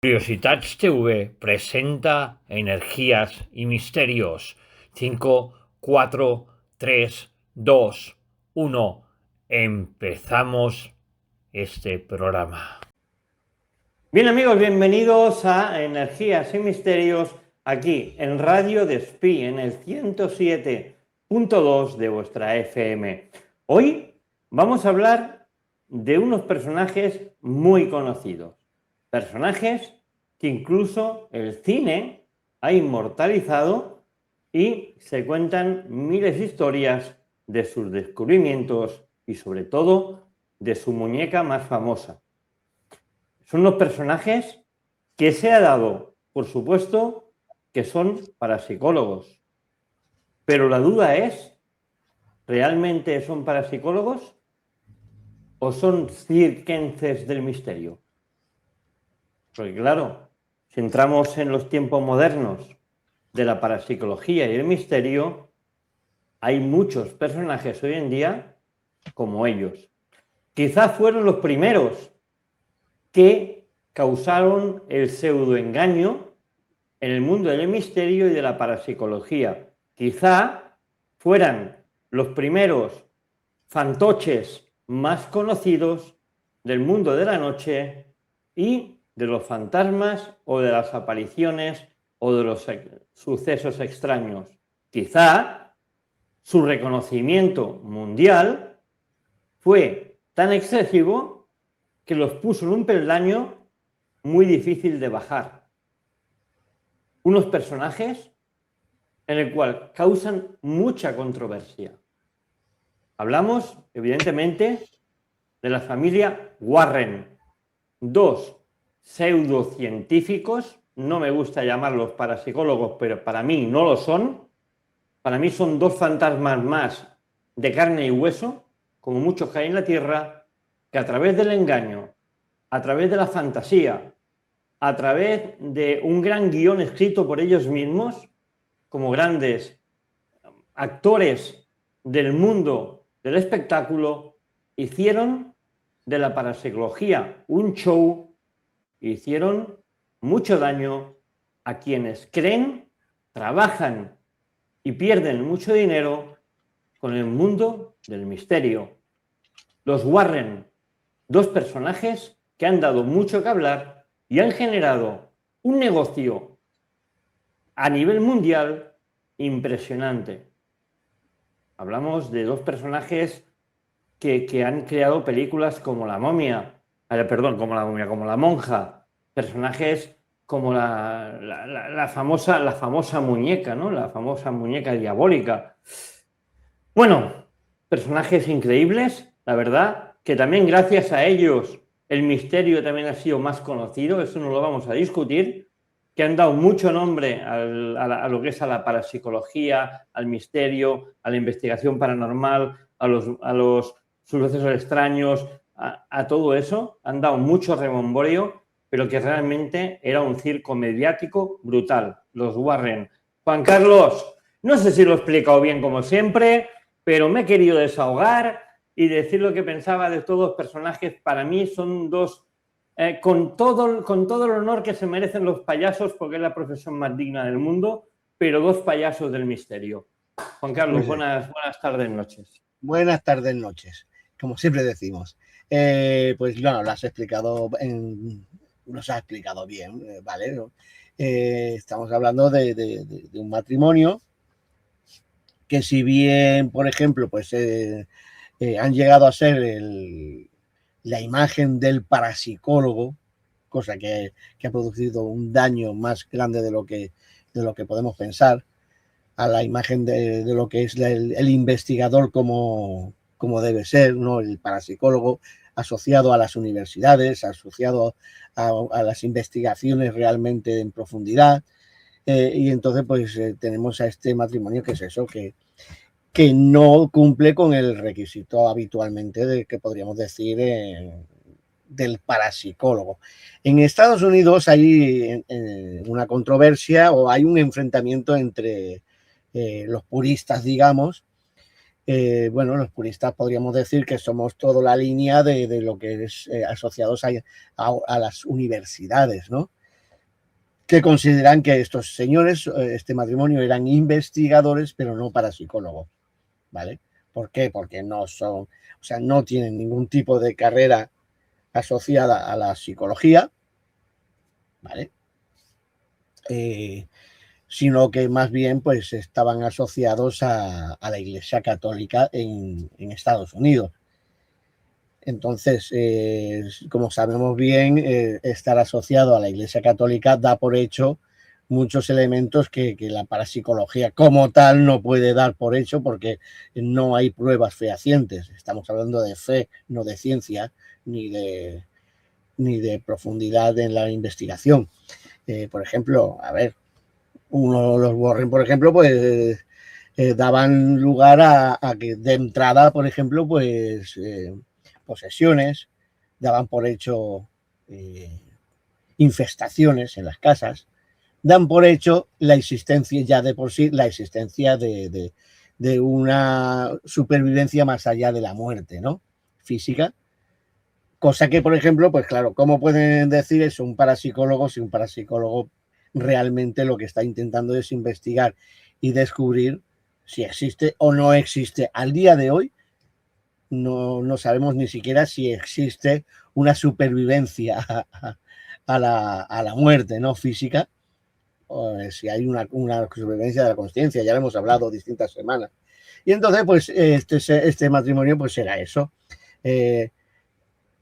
Curiositats TV presenta Energías y Misterios. 5, 4, 3, 2, 1. Empezamos este programa. Bien amigos, bienvenidos a Energías y Misterios aquí en Radio Despí, en el 107.2 de vuestra FM. Hoy vamos a hablar de unos personajes muy conocidos. Personajes que incluso el cine ha inmortalizado y se cuentan miles de historias de sus descubrimientos y sobre todo de su muñeca más famosa. Son unos personajes que se ha dado, por supuesto, que son parapsicólogos. Pero la duda es, ¿realmente son parapsicólogos o son circenses del misterio? Porque claro, si entramos en los tiempos modernos de la parapsicología y el misterio, hay muchos personajes hoy en día como ellos. Quizás fueron los primeros que causaron el pseudoengaño en el mundo del misterio y de la parapsicología. Quizá fueran los primeros fantoches más conocidos del mundo de la noche y de los fantasmas o de las apariciones o de los sucesos extraños. Quizá su reconocimiento mundial fue tan excesivo que los puso en un peldaño muy difícil de bajar. Unos personajes en el cual causan mucha controversia. Hablamos, evidentemente, de la familia Warren, dos pseudocientíficos, no me gusta llamarlos parapsicólogos, pero para mí no lo son. Para mí son dos fantasmas más de carne y hueso, como muchos que hay en la Tierra, que a través del engaño, a través de la fantasía, a través de un gran guión escrito por ellos mismos, como grandes actores del mundo del espectáculo, hicieron de la parapsicología un show, hicieron mucho daño a quienes creen, trabajan y pierden mucho dinero con el mundo del misterio. Los Warren, dos personajes que han dado mucho que hablar y han generado un negocio a nivel mundial impresionante. Hablamos de dos personajes que han creado películas como La Momia, como La Monja, personajes como la famosa muñeca, ¿no? La famosa muñeca diabólica. Bueno, personajes increíbles, la verdad, que también gracias a ellos el misterio también ha sido más conocido, eso no lo vamos a discutir, que han dado mucho nombre a lo que es a la parapsicología, al misterio, a la investigación paranormal, a los sucesos extraños, a todo eso, han dado mucho remomborio, pero que realmente era un circo mediático brutal, los Warren. Juan Carlos, no sé si lo he explicado bien como siempre, pero me he querido desahogar y decir lo que pensaba de todos los personajes. Para mí son dos, con todo el honor que se merecen los payasos, porque es la profesión más digna del mundo, pero dos payasos del misterio. Juan Carlos, buenas tardes, noches. Buenas tardes, noches, como siempre decimos. Pues no, lo has explicado, nos has explicado bien, ¿vale? ¿No? Estamos hablando de un matrimonio que, si bien, por ejemplo, pues han llegado a ser la imagen del parapsicólogo, cosa que ha producido un daño más grande de lo que podemos pensar, a la imagen de lo que es el investigador como debe ser, ¿no? El parapsicólogo asociado a las universidades, asociado a las investigaciones realmente en profundidad. Y entonces pues tenemos a este matrimonio que es eso, que no cumple con el requisito habitualmente que podríamos decir del parapsicólogo. En Estados Unidos hay una controversia o hay un enfrentamiento entre los puristas, digamos. Bueno, los puristas podríamos decir que somos toda la línea de lo que es asociados a las universidades, ¿no? que consideran que estos señores, este matrimonio, eran investigadores, pero no parapsicólogos, ¿vale? ¿Por qué? Porque no son, o sea, no tienen ningún tipo de carrera asociada a la psicología, ¿vale? Sino que más bien pues estaban asociados a la Iglesia Católica en Estados Unidos. Entonces, como sabemos bien, estar asociado a la Iglesia Católica da por hecho muchos elementos que la parapsicología como tal no puede dar por hecho porque no hay pruebas fehacientes. Estamos hablando de fe, no de ciencia, ni de profundidad en la investigación. Por ejemplo, a ver, uno de los Warren, por ejemplo, pues daban lugar a que de entrada, por ejemplo, pues posesiones, daban por hecho infestaciones en las casas, dan por hecho la existencia ya de por sí, la existencia de una supervivencia más allá de la muerte, ¿no? Física. Cosa que, por ejemplo, pues claro, ¿cómo pueden decir eso un parapsicólogo si un parapsicólogo realmente lo que está intentando es investigar y descubrir si existe o no existe? Al día de hoy no sabemos ni siquiera si existe una supervivencia a la muerte, ¿no? Física, o si hay una supervivencia de la consciencia, ya lo hemos hablado distintas semanas. Y entonces, pues, este matrimonio, pues era eso.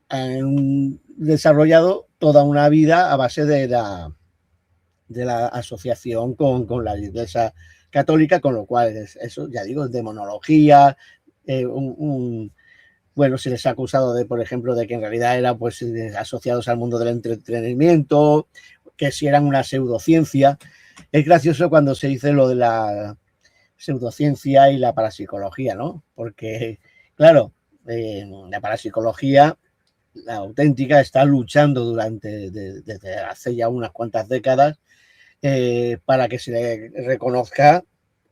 Han desarrollado toda una vida a base de la asociación con la Iglesia Católica, con lo cual eso, ya digo, es demonología, bueno, se les ha acusado de, por ejemplo, de que en realidad eran pues asociados al mundo del entretenimiento, que si eran una pseudociencia. Es gracioso cuando se dice lo de la pseudociencia y la parapsicología, ¿no? Porque, claro, la parapsicología, la auténtica, está luchando desde hace ya unas cuantas décadas para que se le reconozca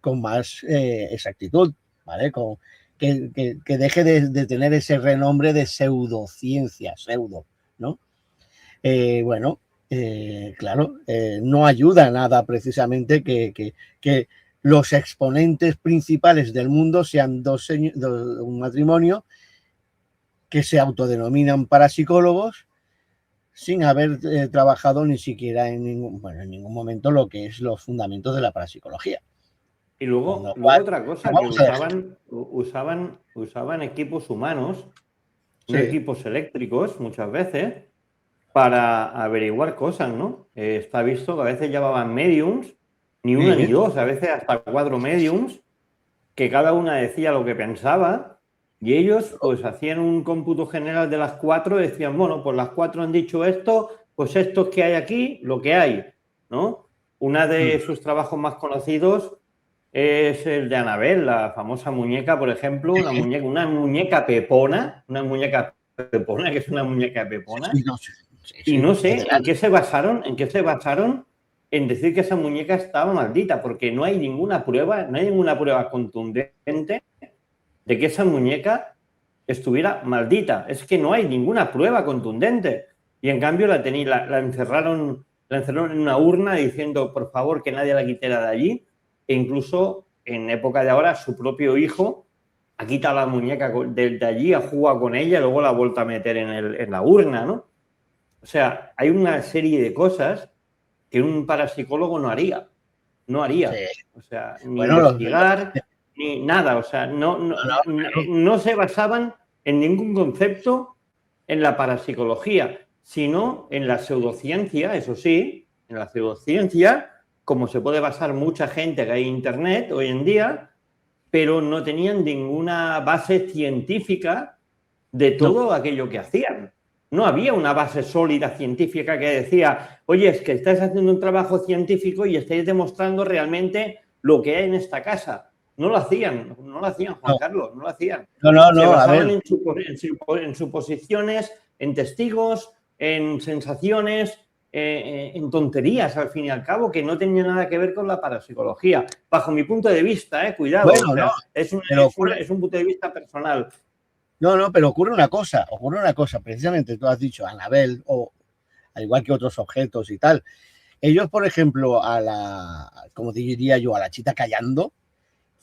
con más exactitud, ¿vale? Que deje de tener ese renombre de pseudociencia, ¿no? Bueno, claro, no ayuda nada precisamente que los exponentes principales del mundo sean un matrimonio que se autodenominan parapsicólogos sin haber trabajado ni siquiera en ningún momento lo que es los fundamentos de la parapsicología. Y luego otra cosa, que usaban equipos humanos, no equipos eléctricos muchas veces, para averiguar cosas, ¿no? Está visto que a veces llevaban mediums, ni una ni dos, a veces hasta 4 mediums, que cada una decía lo que pensaba, y ellos pues hacían un cómputo general de las 4 y decían, bueno, pues las 4 han dicho esto, pues esto que hay aquí, lo que hay, ¿no? Una de sus trabajos más conocidos es el de Anabel, la famosa muñeca, por ejemplo, una muñeca pepona, que es una muñeca pepona. Y no sé en qué se basaron, en decir que esa muñeca estaba maldita, porque no hay ninguna prueba contundente de que esa muñeca estuviera maldita. Es que no hay ninguna prueba contundente. Y en cambio la encerraron en una urna diciendo, por favor, que nadie la quitara de allí. E incluso en época de ahora su propio hijo ha quitado la muñeca de allí, ha jugado con ella y luego la ha vuelto a meter en la urna, ¿no? O sea, hay una serie de cosas que un parapsicólogo no haría. O sea, ni investigar, ni nada. O sea, no se basaban en ningún concepto en la parapsicología, sino en la pseudociencia, eso sí, en la pseudociencia, como se puede basar mucha gente que hay en Internet hoy en día, pero no tenían ninguna base científica de todo aquello que hacían. No había una base sólida científica que decía, oye, es que estáis haciendo un trabajo científico y estáis demostrando realmente lo que hay en esta casa. No lo hacían, Juan Carlos, no lo hacían. Se basaban en suposiciones, en testigos, en sensaciones, en tonterías, al fin y al cabo, que no tenían nada que ver con la parapsicología. Bajo mi punto de vista, cuidado, es un punto de vista personal. No, pero ocurre una cosa, precisamente tú has dicho, Anabel, o al igual que otros objetos y tal, Ellos, por ejemplo, como diría yo, a la chita callando,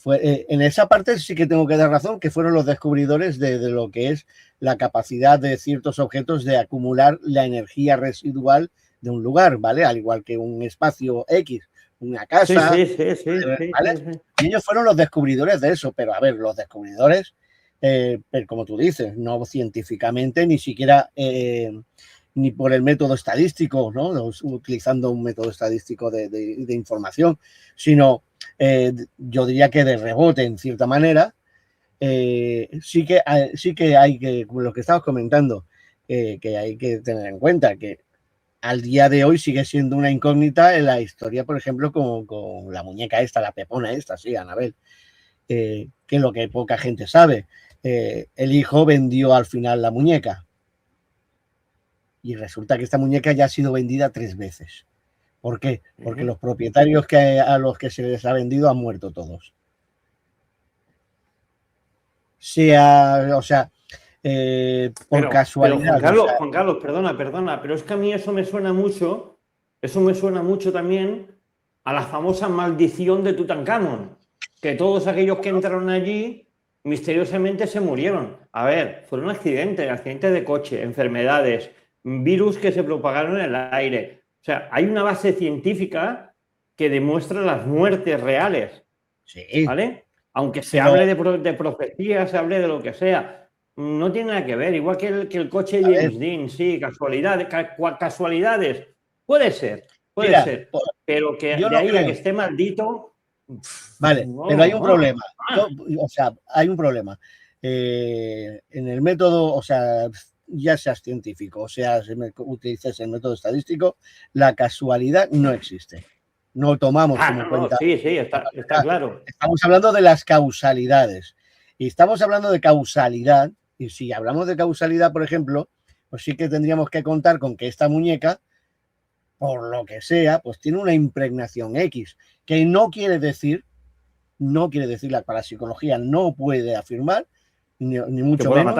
en esa parte sí que tengo que dar razón, que fueron los descubridores de lo que es la capacidad de ciertos objetos de acumular la energía residual de un lugar, ¿vale? Al igual que un espacio X, una casa, Sí, sí, sí, sí, ¿vale? sí, sí. Y ellos fueron los descubridores de eso, pero a ver, los descubridores, pero como tú dices, no científicamente, ni siquiera ni por el método estadístico, ¿no? Utilizando un método estadístico de información, sino yo diría que de rebote en cierta manera. Sí que hay que, lo que estabas comentando, que hay que tener en cuenta que al día de hoy sigue siendo una incógnita en la historia, por ejemplo, con la muñeca esta, la pepona esta, sí, Anabel, que es lo que poca gente sabe. El hijo vendió al final la muñeca y resulta que esta muñeca ya ha sido vendida 3 veces. ¿Por qué? Porque los propietarios a los que se les ha vendido han muerto todos. O sea, por casualidad. Juan Carlos, perdona, pero es que a mí eso me suena mucho también a la famosa maldición de Tutankamón, que todos aquellos que entraron allí misteriosamente se murieron. A ver, fueron accidentes de coche, enfermedades, virus que se propagaron en el aire. O sea, hay una base científica que demuestra las muertes reales. Sí. ¿Vale? Aunque se hable de profecía, se hable de lo que sea, no tiene nada que ver. Igual que el coche de James Dean, sí, casualidades. Puede ser, pero que de ahí a que esté maldito. Vale, pero hay un problema. O sea, hay un problema. En el método, o sea, ya seas científico, o sea, si utilices el método estadístico, la casualidad no existe. No tomamos como cuenta. Sí, está claro. Estamos hablando de las causalidades. Y estamos hablando de causalidad. Y si hablamos de causalidad, por ejemplo, pues sí que tendríamos que contar con que esta muñeca, por lo que sea, pues tiene una impregnación X, que no quiere decir la parapsicología no puede afirmar, ni mucho menos,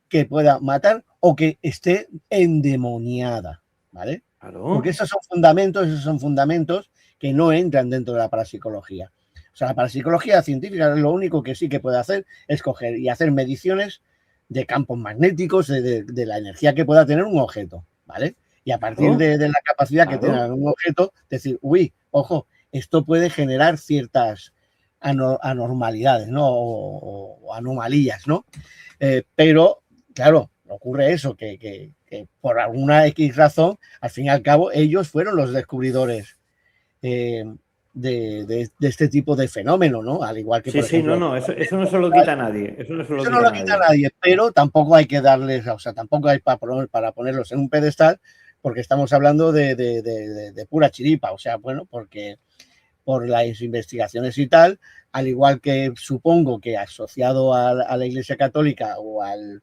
que pueda matar o que esté endemoniada, ¿vale? Claro. Porque esos son fundamentos que no entran dentro de la parapsicología. O sea, la parapsicología científica lo único que sí que puede hacer es coger y hacer mediciones de campos magnéticos, de la energía que pueda tener un objeto, ¿vale? Y a partir de la capacidad que tenga un objeto, decir, uy, ojo, esto puede generar ciertas anormalidades, ¿no? O anomalías, ¿no? Pero, claro, ocurre eso, que por alguna X razón, al fin y al cabo, ellos fueron los descubridores de este tipo de fenómeno, ¿no? Al igual que, por ejemplo, eso no se lo quita a nadie. Eso no lo quita a nadie, pero tampoco hay que darles, o sea, tampoco hay para ponerlos en un pedestal, porque estamos hablando de pura chiripa, o sea, bueno, porque por las investigaciones y tal, al igual que supongo que asociado a la Iglesia Católica o al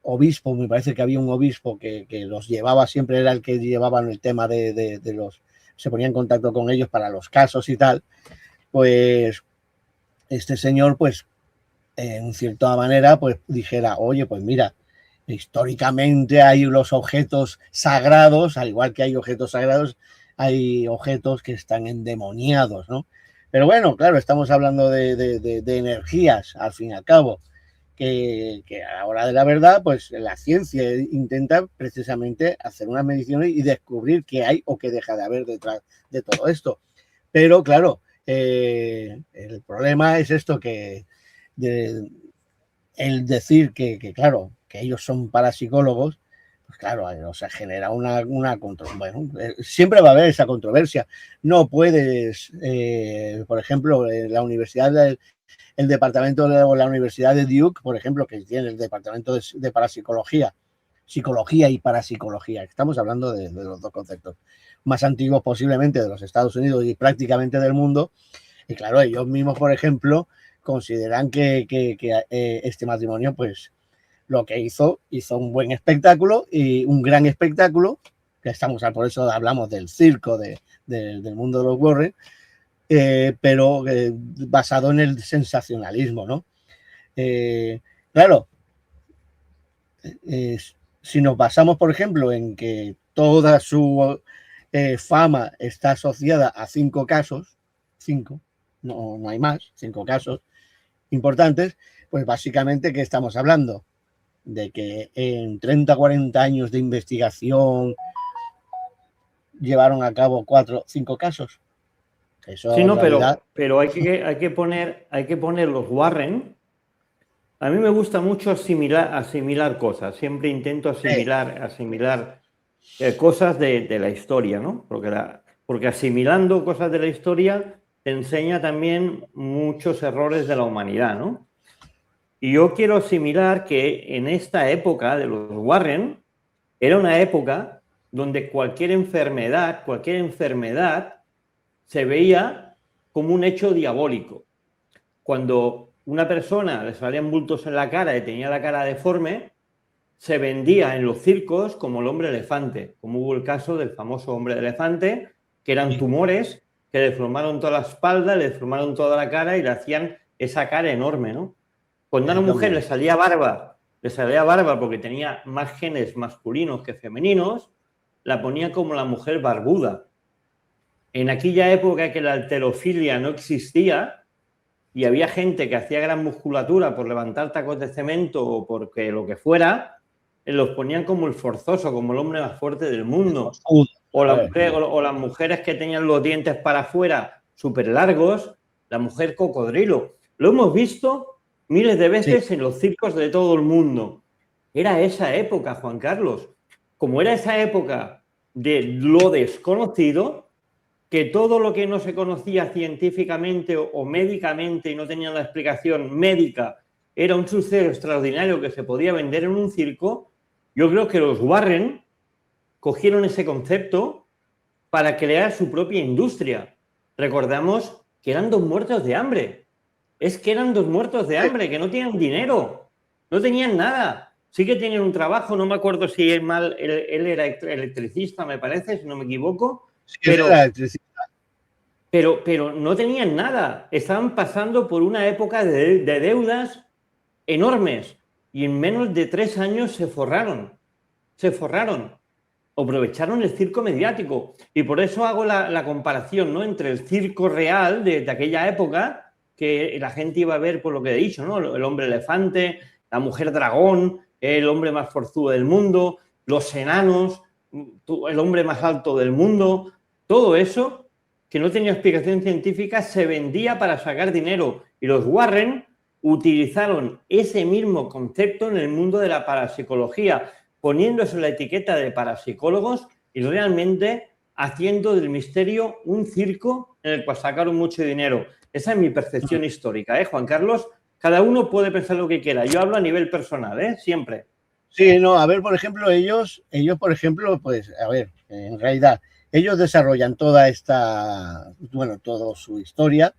obispo, me parece que había un obispo que los llevaba, siempre era el que llevaba el tema de los, se ponía en contacto con ellos para los casos y tal, pues este señor, pues en cierta manera, pues dijera, oye, pues mira, históricamente hay los objetos sagrados, al igual que hay objetos sagrados, hay objetos que están endemoniados, ¿no? Pero bueno, claro, estamos hablando de energías, al fin y al cabo, que a la hora de la verdad, pues la ciencia intenta precisamente hacer unas mediciones y descubrir qué hay o qué deja de haber detrás de todo esto. Pero claro, el problema es esto el decir que claro, que ellos son parapsicólogos, pues claro, o sea, genera una controversia. Bueno, siempre va a haber esa controversia. No puedes, por ejemplo, en la universidad, el departamento de la Universidad de Duke, por ejemplo, que tiene el departamento de parapsicología, psicología y parapsicología. Estamos hablando de los dos conceptos más antiguos posiblemente de los Estados Unidos y prácticamente del mundo. Y claro, ellos mismos, por ejemplo, consideran que este matrimonio, pues lo que hizo un buen espectáculo y un gran espectáculo, que estamos, por eso hablamos del circo del mundo de los Warren, pero basado en el sensacionalismo, ¿no? Claro, si nos basamos, por ejemplo, en que toda su fama está asociada a 5 casos, 5, no hay más, 5 casos importantes, pues básicamente, ¿qué estamos hablando? De que en 30, 40 años de investigación llevaron a cabo 4, 5 casos. Eso Sí, en no, realidad... pero hay que poner los Warren. A mí me gusta mucho asimilar cosas. Siempre intento asimilar cosas de la historia, ¿no? Porque asimilando cosas de la historia te enseña también muchos errores de la humanidad, ¿no? Y yo quiero asimilar que en esta época de los Warren era una época donde cualquier enfermedad se veía como un hecho diabólico. Cuando una persona le salían bultos en la cara y tenía la cara deforme, se vendía en los circos como el hombre elefante, como hubo el caso del famoso hombre elefante, que eran tumores que le deformaron toda la espalda, le deformaron toda la cara y le hacían esa cara enorme, ¿no? Cuando a una mujer le salía barba porque tenía más genes masculinos que femeninos, la ponía como la mujer barbuda. En aquella época que la halterofilia no existía y había gente que hacía gran musculatura por levantar tacos de cemento o porque lo que fuera, los ponían como el forzoso, como el hombre más fuerte del mundo. O las mujeres que tenían los dientes para afuera súper largos, la mujer cocodrilo. Lo hemos visto miles de veces en los circos de todo el mundo. Era esa época, Juan Carlos. Como era esa época de lo desconocido, que todo lo que no se conocía científicamente o médicamente y no tenía la explicación médica era un suceso extraordinario que se podía vender en un circo, yo creo que los Warren cogieron ese concepto para crear su propia industria. Recordamos que eran 2 muertos de hambre. Es que eran 2 muertos de hambre, que no tenían dinero, no tenían nada. Sí que tenían un trabajo, no me acuerdo si él era electricista, me parece, si no me equivoco. Sí, pero no tenían nada. Estaban pasando por una época de deudas enormes y en menos de 3 años se forraron. Aprovecharon el circo mediático y por eso hago la comparación, ¿no?, entre el circo real de aquella época, que la gente iba a ver por lo que he dicho, ¿no?, el hombre elefante, la mujer dragón, el hombre más forzudo del mundo, los enanos, el hombre más alto del mundo, todo eso que no tenía explicación científica se vendía para sacar dinero y los Warren utilizaron ese mismo concepto en el mundo de la parapsicología, poniéndose la etiqueta de parapsicólogos y realmente haciendo del misterio un circo en el cual sacaron mucho dinero. Esa es mi percepción histórica, Juan Carlos. Cada uno puede pensar lo que quiera. Yo hablo a nivel personal, siempre. Sí, no, a ver, por ejemplo, ellos, por ejemplo, pues, a ver, en realidad, ellos desarrollan toda su historia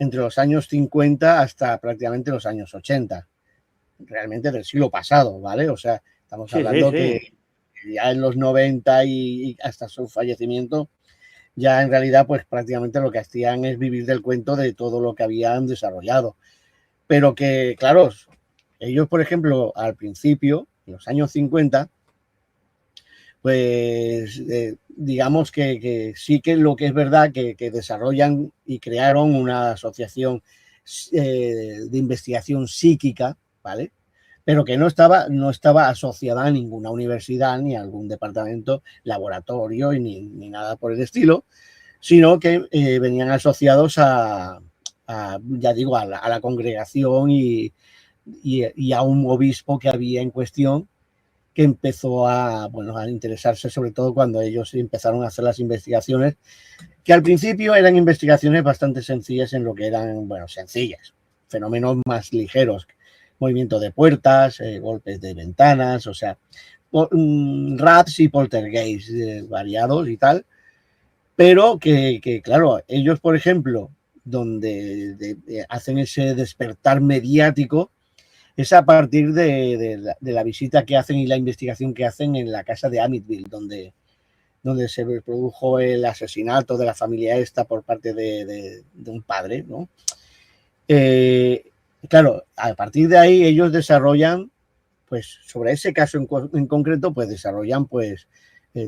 entre los años 50 hasta prácticamente los años 80, realmente del siglo pasado, ¿vale? O sea, estamos hablando que ya en los 90 y hasta su fallecimiento, ya en realidad, pues prácticamente lo que hacían es vivir del cuento de todo lo que habían desarrollado. Pero que, claro, ellos, por ejemplo, al principio, en los años 50, pues digamos que sí que lo que es verdad que desarrollan y crearon una asociación de investigación psíquica, ¿vale? Pero que no estaba asociada a ninguna universidad ni a algún departamento, laboratorio ni nada por el estilo, sino que venían asociados ya digo, a la congregación y a un obispo que había en cuestión, que empezó a interesarse sobre todo cuando ellos empezaron a hacer las investigaciones, que al principio eran investigaciones bastante sencillas en lo que eran, sencillas, fenómenos más ligeros, movimiento de puertas, golpes de ventanas, o sea, raps y poltergeist variados y tal, pero que claro, ellos, por ejemplo, donde hacen ese despertar mediático, es a partir de la visita que hacen y la investigación que hacen en la casa de Amityville, donde se produjo el asesinato de la familia esta por parte de un padre, ¿no? Claro, a partir de ahí ellos desarrollan, pues sobre ese caso en concreto, pues desarrollan pues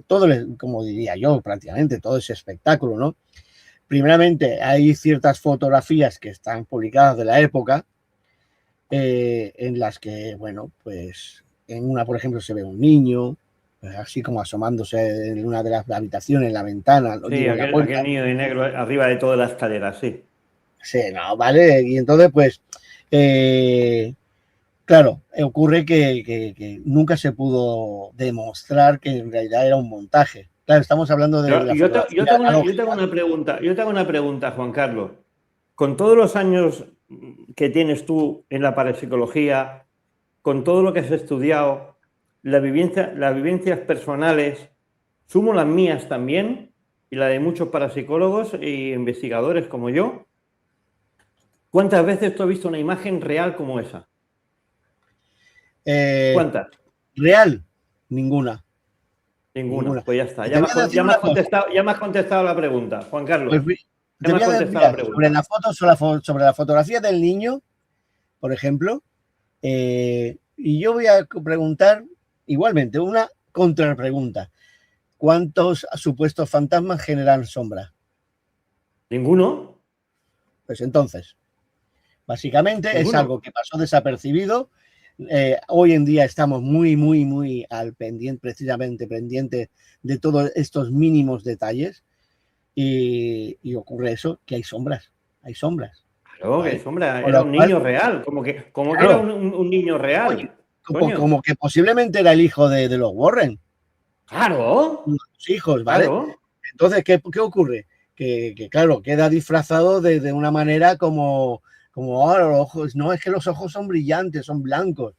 todo, como diría yo, prácticamente todo ese espectáculo, ¿no? Primeramente, hay ciertas fotografías que están publicadas de la época, en las que, bueno, pues en una, por ejemplo, se ve un niño, pues, así como asomándose en una de las habitaciones, en la ventana, Sí, digo, en la puerta. aquel niño de negro arriba de toda la escalera, sí. Sí, no, vale. Y entonces, pues, claro, ocurre que nunca se pudo demostrar que en realidad era un montaje. Claro, estamos hablando de la Yo fotografía tengo analógica. yo tengo una pregunta, Juan Carlos. Con todos los años que tienes tú en la parapsicología, con todo lo que has estudiado, las vivencias personales, sumo las mías también y la de muchos parapsicólogos e investigadores como yo. ¿Cuántas veces tú has visto una imagen real como esa? Eh, ¿Cuántas? Real, ninguna. Ninguna. Ninguna. Pues ya está. Y te voy a decir una cosa. Ya me has contestado la pregunta, Juan Pues Carlos. Ya te me voy has a decir, contestado la mira, sobre pregunta. la foto, sobre la fotografía del niño, por ejemplo, y yo voy a preguntar igualmente una contrapregunta. ¿Cuántos supuestos fantasmas generan sombra? ¿Ninguno? Pues entonces, básicamente es ¿Ninguno? algo que pasó desapercibido. Hoy en día estamos muy al pendiente, precisamente pendiente de todos estos mínimos detalles y ocurre eso, que hay sombras, Claro, que ¿vale? sombra, Con era lo un cual, niño real. Como que era claro, un niño oye, real. Coño. como que posiblemente era el hijo de los Warren, Claro, uno de sus hijos, ¿vale? claro. Entonces, ¿qué ocurre? Claro, queda disfrazado de una manera como los ojos, no, es que los ojos son brillantes, son blancos.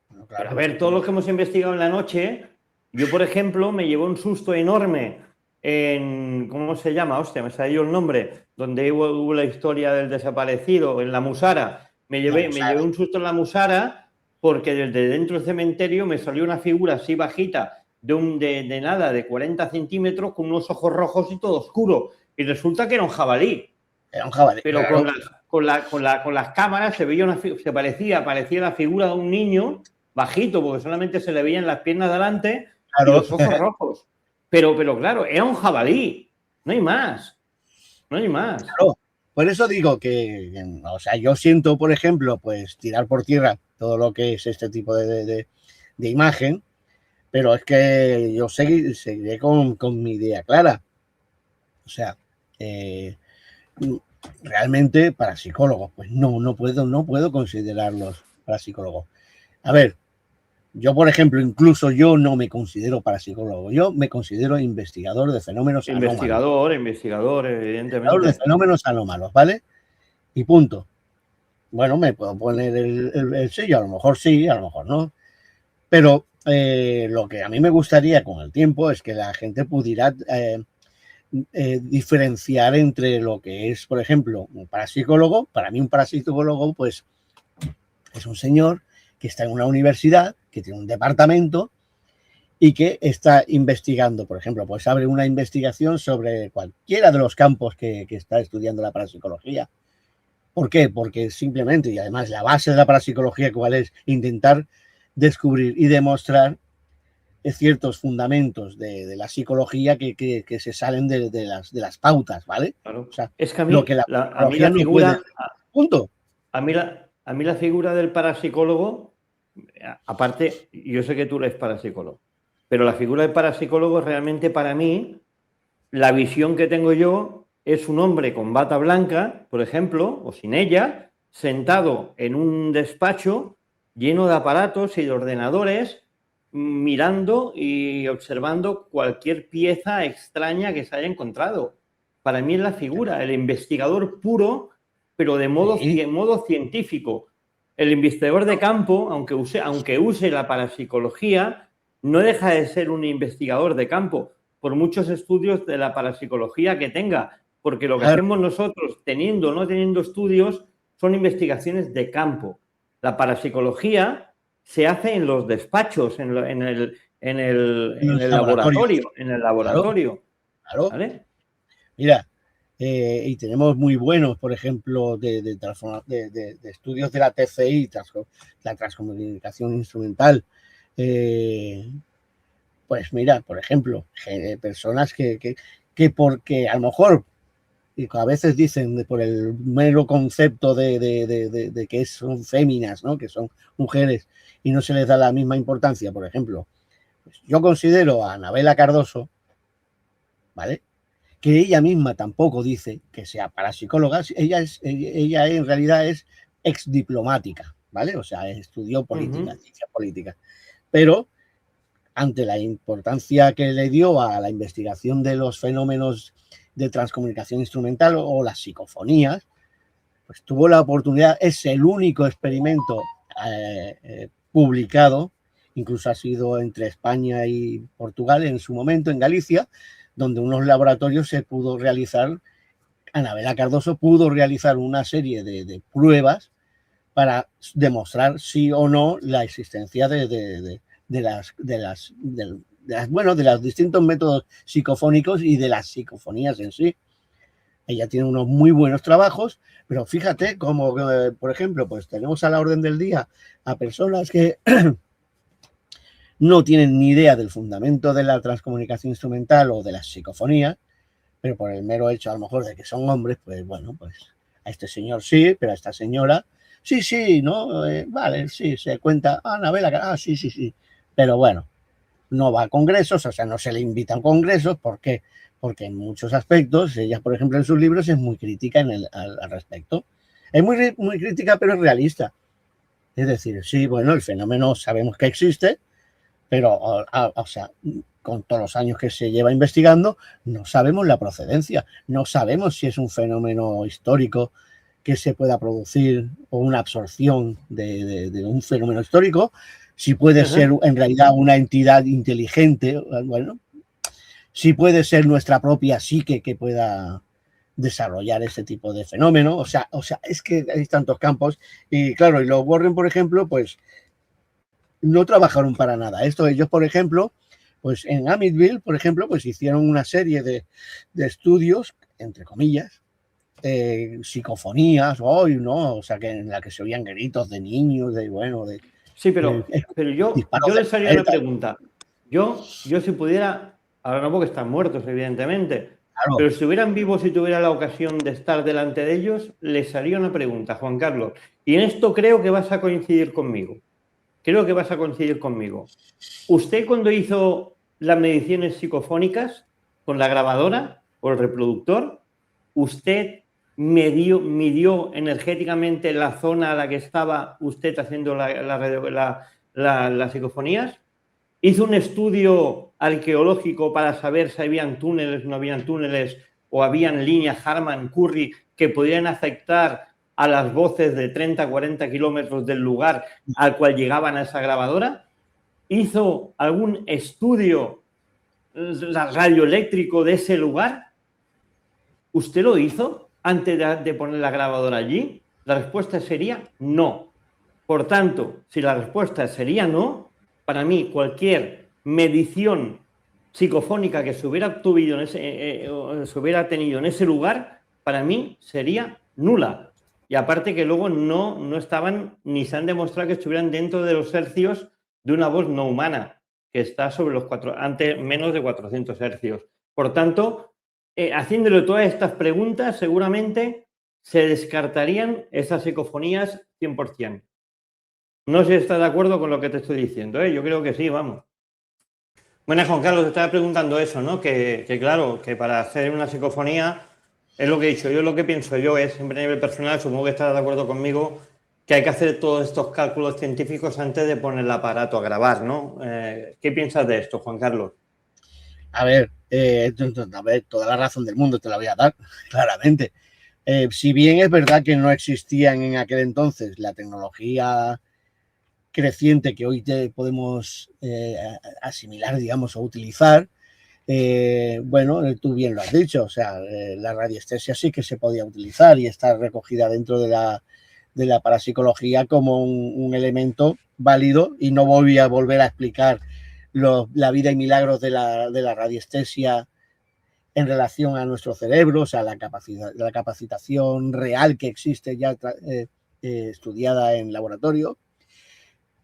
Bueno, Pero a claro, ver, todos los que hemos investigado en la noche, yo, por ejemplo, me llevó un susto enorme en, ¿cómo se llama? Hostia, me salió el nombre, donde hubo la historia del desaparecido, en la Musara. vamos Me a llevé un susto en la Musara porque desde dentro del cementerio me salió una figura así bajita, de nada, de 40 centímetros, con unos ojos rojos y todo oscuro. Y resulta que era un jabalí. era un jabalí, Pero claro, con las cámaras se veía parecía la figura de un niño bajito, porque solamente se le veían las piernas de delante y claro, los ojos rojos. Pero claro, era un jabalí, no hay más, no hay más. claro. Por eso digo o sea, yo siento, por ejemplo, pues tirar por tierra todo lo que es este tipo de imagen, pero es que yo seguiré con mi idea clara. O sea, eh, realmente para psicólogos, pues no puedo considerarlos para psicólogos. A ver, yo, por ejemplo, incluso yo no me considero parapsicólogo, yo me considero investigador de fenómenos anómalos. Investigador, Investigador de evidentemente. fenómenos anómalos, ¿vale? Y punto. Bueno, me puedo poner el sello, a lo mejor sí, a lo mejor no. Pero lo que a mí me gustaría con el tiempo es que la gente pudiera diferenciar entre lo que es, por ejemplo, un parapsicólogo. Para mí un parapsicólogo, pues, es un señor que está en una universidad, que tiene un departamento y que está investigando, por ejemplo, pues abre una investigación sobre cualquiera de los campos que está estudiando la parapsicología. ¿Por qué? Porque simplemente, y además la base de la parapsicología, ¿cuál es? Intentar descubrir y demostrar ciertos fundamentos de la psicología que se salen de las pautas, ¿vale? Claro. O sea, Es que lo que la a mí psicología la no puede. figura, Punto. a mí la figura del parapsicólogo, aparte, yo sé que tú eres parapsicólogo, pero la figura del parapsicólogo realmente para mí, la visión que tengo yo es un hombre con bata blanca, por ejemplo, o sin ella, sentado en un despacho lleno de aparatos y de ordenadores, mirando y observando cualquier pieza extraña que se haya encontrado. Para mí es la figura, el investigador puro, pero de Sí, modo científico. El investigador de campo, aunque use la parapsicología, no deja de ser un investigador de campo, por muchos estudios de la parapsicología que tenga, porque lo que claro, hacemos nosotros, teniendo o no teniendo estudios, son investigaciones de campo. La parapsicología se hace en los despachos, en los el laboratorios. laboratorio, en el Claro, laboratorio, claro. ¿vale? Mira, y tenemos muy buenos, por ejemplo, de estudios de la TCI, la transcomunicación instrumental. pues mira, por ejemplo, personas que porque a lo mejor, y a veces dicen por el mero concepto de que son féminas, ¿no? Que son mujeres y no se les da la misma importancia, por ejemplo, pues yo considero a Anabela Cardoso, ¿vale? Que ella misma tampoco dice que sea parapsicóloga, ella en realidad es ex diplomática, ¿vale? O sea, estudió política, ciencia política, pero ante la importancia que le dio a la investigación de los fenómenos de transcomunicación instrumental o las psicofonías, pues tuvo la oportunidad, es el único experimento publicado, incluso ha sido entre España y Portugal en su momento, en Galicia, donde unos laboratorios se pudo realizar, Anabela Cardoso pudo realizar una serie de pruebas para demostrar sí o no la existencia de los distintos métodos psicofónicos y de las psicofonías en sí. Ella tiene unos muy buenos trabajos, pero fíjate como, por ejemplo, pues tenemos a la orden del día a personas que no tienen ni idea del fundamento de la transcomunicación instrumental o de las psicofonías, pero por el mero hecho a lo mejor de que son hombres, pues bueno, pues a este señor sí, pero a esta señora sí, ¿no? Vale, sí, se cuenta, Anabela, sí, pero bueno, no va a congresos, o sea, no se le invitan congresos, ¿por qué? Porque en muchos aspectos, ella, por ejemplo, en sus libros es muy crítica al respecto. Es muy crítica, pero es realista. Es decir, sí, bueno, el fenómeno sabemos que existe, pero, o sea, con todos los años que se lleva investigando, no sabemos la procedencia, no sabemos si es un fenómeno histórico que se pueda producir o una absorción de un fenómeno histórico, si puede ser en realidad una entidad inteligente, bueno, si puede ser nuestra propia psique que pueda desarrollar ese tipo de fenómeno, o sea, es que hay tantos campos y claro, y los Warren, por ejemplo, pues no trabajaron para nada. Ellos, por ejemplo, pues en Amityville, por ejemplo, pues hicieron una serie de estudios, entre comillas, psicofonías, hoy, ¿no? O sea, que en la que se oían gritos de niños, Sí, pero yo les haría una pregunta. Yo si pudiera, ahora no porque están muertos, evidentemente, claro, pero si estuvieran vivos y tuviera la ocasión de estar delante de ellos, les haría una pregunta, Juan Carlos. Y en esto creo que vas a coincidir conmigo. Usted cuando hizo las mediciones psicofónicas con la grabadora o el reproductor, ¿usted midió energéticamente la zona a la que estaba usted haciendo las psicofonías? ¿Hizo un estudio arqueológico para saber si habían túneles, no habían túneles o habían líneas Harman-Curry que podían afectar a las voces de 30 a 40 kilómetros del lugar al cual llegaban a esa grabadora? ¿Hizo algún estudio radioeléctrico de ese lugar? ¿Usted lo hizo antes de poner la grabadora allí? La respuesta sería no. Por tanto, si la respuesta sería no, para mí cualquier medición psicofónica que se hubiera tenido en ese lugar, para mí sería nula. Y aparte que luego no estaban ni se han demostrado que estuvieran dentro de los hercios de una voz no humana, que está sobre los menos de 400 hercios. Por tanto, haciéndole todas estas preguntas, seguramente se descartarían esas psicofonías 100%. No sé si estás de acuerdo con lo que te estoy diciendo, ¿eh? Yo creo que sí, vamos. Bueno, Juan Carlos, te estaba preguntando eso, ¿no? Que claro, que para hacer una psicofonía, es lo que he dicho, yo lo que pienso yo es, siempre a nivel personal, supongo que estarás de acuerdo conmigo, que hay que hacer todos estos cálculos científicos antes de poner el aparato a grabar, ¿no? ¿Qué piensas de esto, Juan Carlos? A ver, toda la razón del mundo te la voy a dar, claramente. Si bien es verdad que no existían en aquel entonces la tecnología creciente que hoy podemos asimilar, digamos, o utilizar, bueno, tú bien lo has dicho, o sea, la radiestesia sí que se podía utilizar y está recogida dentro de la parapsicología como un elemento válido y no voy a volver a explicar la vida y milagros de la radiestesia en relación a nuestro cerebro, o sea, la capacitación real que existe ya estudiada en laboratorio.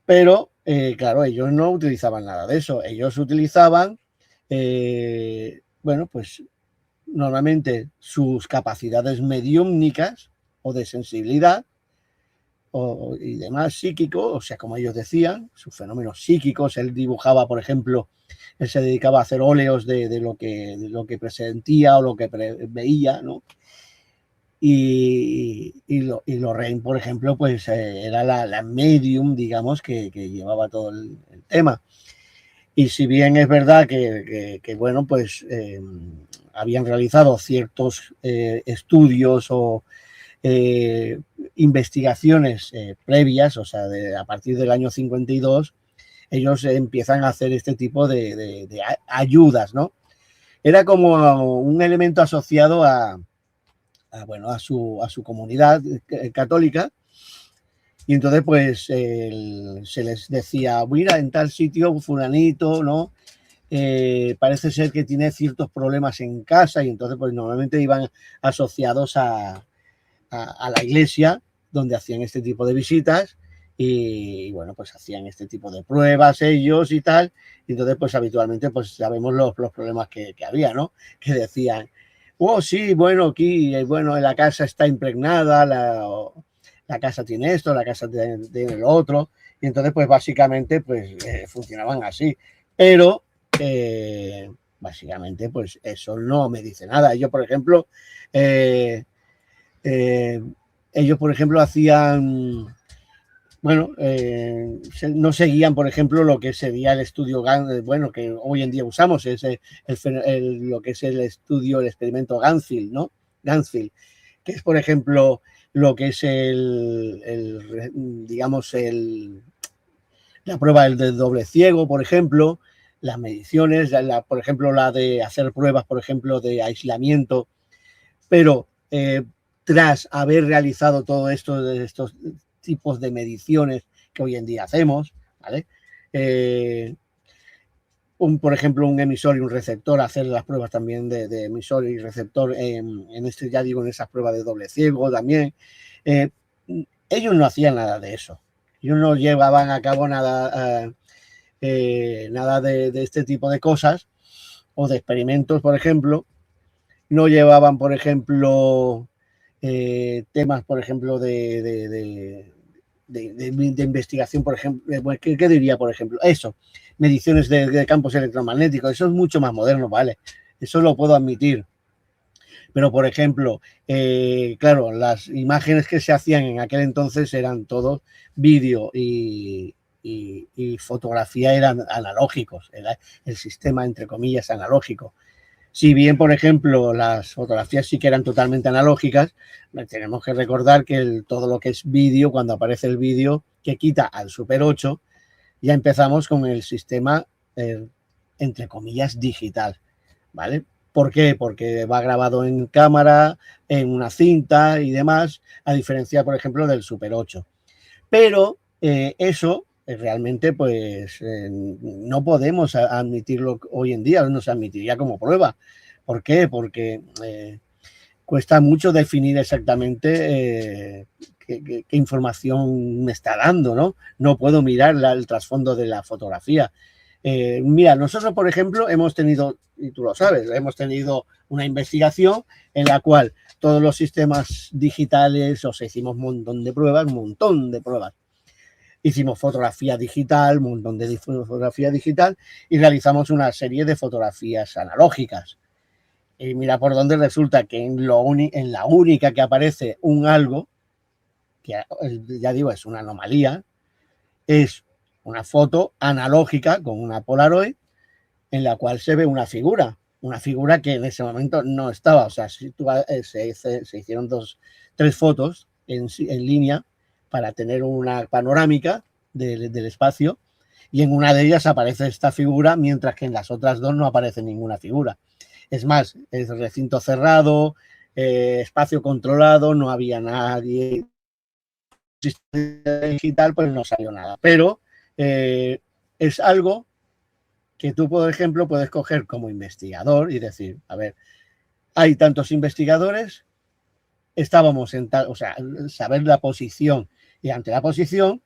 Pero claro, ellos no utilizaban nada de eso. Ellos utilizaban, bueno, pues normalmente sus capacidades mediúmnicas o de sensibilidad y demás psíquico, o sea, como ellos decían, sus fenómenos psíquicos. Él dibujaba, por ejemplo, él se dedicaba a hacer óleos de lo que presentía o lo que veía, ¿no? Y Lorraine, por ejemplo, pues era la medium, digamos, que llevaba todo el tema. Y si bien es verdad que bueno, pues habían realizado ciertos estudios o investigaciones previas, o sea, a partir del año 52, ellos empiezan a hacer este tipo de ayudas, ¿no? Era como un elemento asociado bueno, a su comunidad católica. Y entonces, pues, se les decía, mira, en tal sitio, fulanito, ¿no? Parece ser que tiene ciertos problemas en casa, y entonces, pues, normalmente iban asociados a la iglesia, donde hacían este tipo de visitas, y bueno, pues hacían este tipo de pruebas ellos y tal. Y entonces, pues, habitualmente, pues, sabemos los problemas que había, ¿no? Que decían, oh, sí, bueno, aquí, bueno, la casa está impregnada, la casa tiene esto, la casa tiene lo otro. Y entonces, pues, básicamente, pues, funcionaban así. Pero, básicamente, pues, eso no me dice nada. Yo, por ejemplo, ellos, por ejemplo, hacían, bueno, no seguían, por ejemplo, lo que sería el estudio, bueno, que hoy en día usamos, es lo que es el estudio, el experimento Ganfield, ¿no? Ganfield, que es, por ejemplo, lo que es digamos, la prueba del doble ciego, por ejemplo, las mediciones, por ejemplo, la de hacer pruebas, por ejemplo, de aislamiento, pero tras haber realizado todo esto de estos tipos de mediciones que hoy en día hacemos, ¿vale? Por ejemplo, un emisor y un receptor, hacer las pruebas también de emisor y receptor en ya digo, en esas pruebas de doble ciego también. Ellos no hacían nada de eso. Ellos no llevaban a cabo nada, nada de este tipo de cosas o de experimentos, por ejemplo. No llevaban, por ejemplo, temas, por ejemplo, de investigación, por ejemplo. ¿Qué diría, por ejemplo? Eso, mediciones de campos electromagnéticos. Eso es mucho más moderno, ¿vale? Eso lo puedo admitir. Pero, por ejemplo, claro, las imágenes que se hacían en aquel entonces eran todos vídeo y fotografía, eran analógicos. Era el sistema, entre comillas, analógico. Si bien, por ejemplo, las fotografías sí que eran totalmente analógicas, tenemos que recordar que todo lo que es vídeo, cuando aparece el vídeo que quita al Super 8, ya empezamos con el sistema, entre comillas, digital, ¿vale? ¿Por qué? Porque va grabado en cámara, en una cinta y demás, a diferencia, por ejemplo, del Super 8. Pero eso realmente, pues, no podemos admitirlo hoy en día, no se admitiría como prueba. ¿Por qué? Porque cuesta mucho definir exactamente qué información me está dando, ¿no? No puedo mirar el trasfondo de la fotografía. Mira, nosotros, por ejemplo, hemos tenido, y tú lo sabes, hemos tenido una investigación en la cual todos los sistemas digitales, o sea, hicimos un montón de pruebas. Hicimos fotografía digital, un montón de fotografía digital, y realizamos una serie de fotografías analógicas. Y mira por dónde resulta que en la única que aparece un algo, que ya digo, es una anomalía, es una foto analógica con una Polaroid en la cual se ve una figura que en ese momento no estaba. O sea, se hicieron 3 fotos en línea para tener una panorámica del espacio, y en una de ellas aparece esta figura, mientras que en las otras 2 no aparece ninguna figura. Es más, es recinto cerrado, espacio controlado, no había nadie. Digital, pues no salió nada. Pero es algo que tú, por ejemplo, puedes coger como investigador y decir, a ver, hay tantos investigadores, estábamos en tal, o sea, saber la posición, y ante la posición,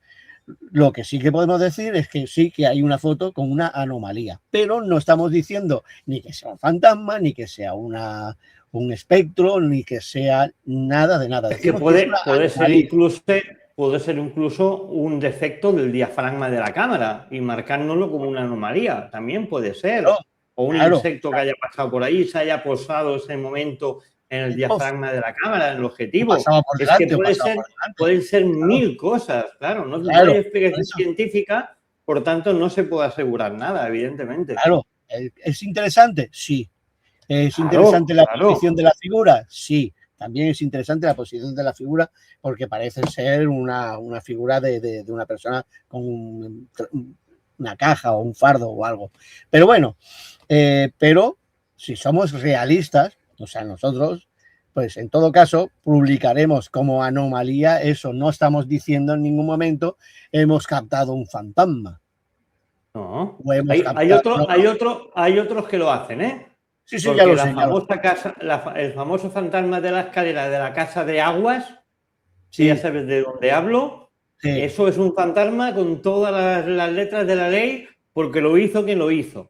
Lo que sí que podemos decir es que sí que hay una foto con una anomalía, pero no estamos diciendo ni que sea un fantasma, ni que sea un espectro, ni que sea nada de nada. Es que Decimos que es una anomalía. puede ser incluso un defecto del diafragma de la cámara y marcárnoslo como una anomalía. También puede ser. O un Claro, insecto que haya pasado por ahí, se haya posado ese momento en el diafragma de la cámara, en el o objetivo. pasaba por Es que delante, o pasaba por delante. pueden ser Claro, mil cosas, claro. No hay claro, por explicación eso. científica, por tanto no se puede asegurar nada, evidentemente. Claro, ¿es interesante? Sí. ¿Es Claro, interesante la posición claro. de la figura? Sí. También es interesante la posición de la figura porque parece ser una figura de una persona con una caja o un fardo o algo. Pero bueno, pero si somos realistas, o sea, nosotros, pues en todo caso, publicaremos como anomalía eso. No estamos diciendo en ningún momento hemos captado un fantasma No. o hemos captado. No, no. Hay otros que lo hacen, ¿eh? Sí, sí, ya Porque lo la sé, ya lo sé. famosa casa, el famoso fantasma de la escalera de la casa de aguas, que ya Sí, sabes de dónde hablo, sí. eso es un fantasma con todas las letras de la ley, porque lo hizo quien lo hizo,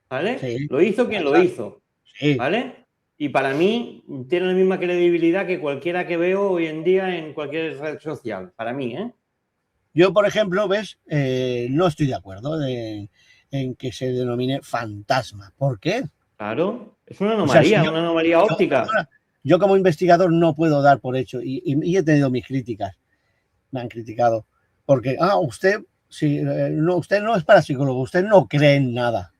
¿vale? Sí, Lo hizo ya quien lo está. hizo, Sí. ¿vale? Y para mí tiene la misma credibilidad que cualquiera que veo hoy en día en cualquier red social, para mí, ¿eh? Yo, por ejemplo, ves, no estoy de acuerdo en que se denomine fantasma. ¿Por qué? Claro, es O sea, si una anomalía óptica. perdona, yo como investigador no puedo dar por hecho, y he tenido mis críticas, me han criticado, porque, usted, si, no, usted no es parapsicólogo, usted no cree en nada.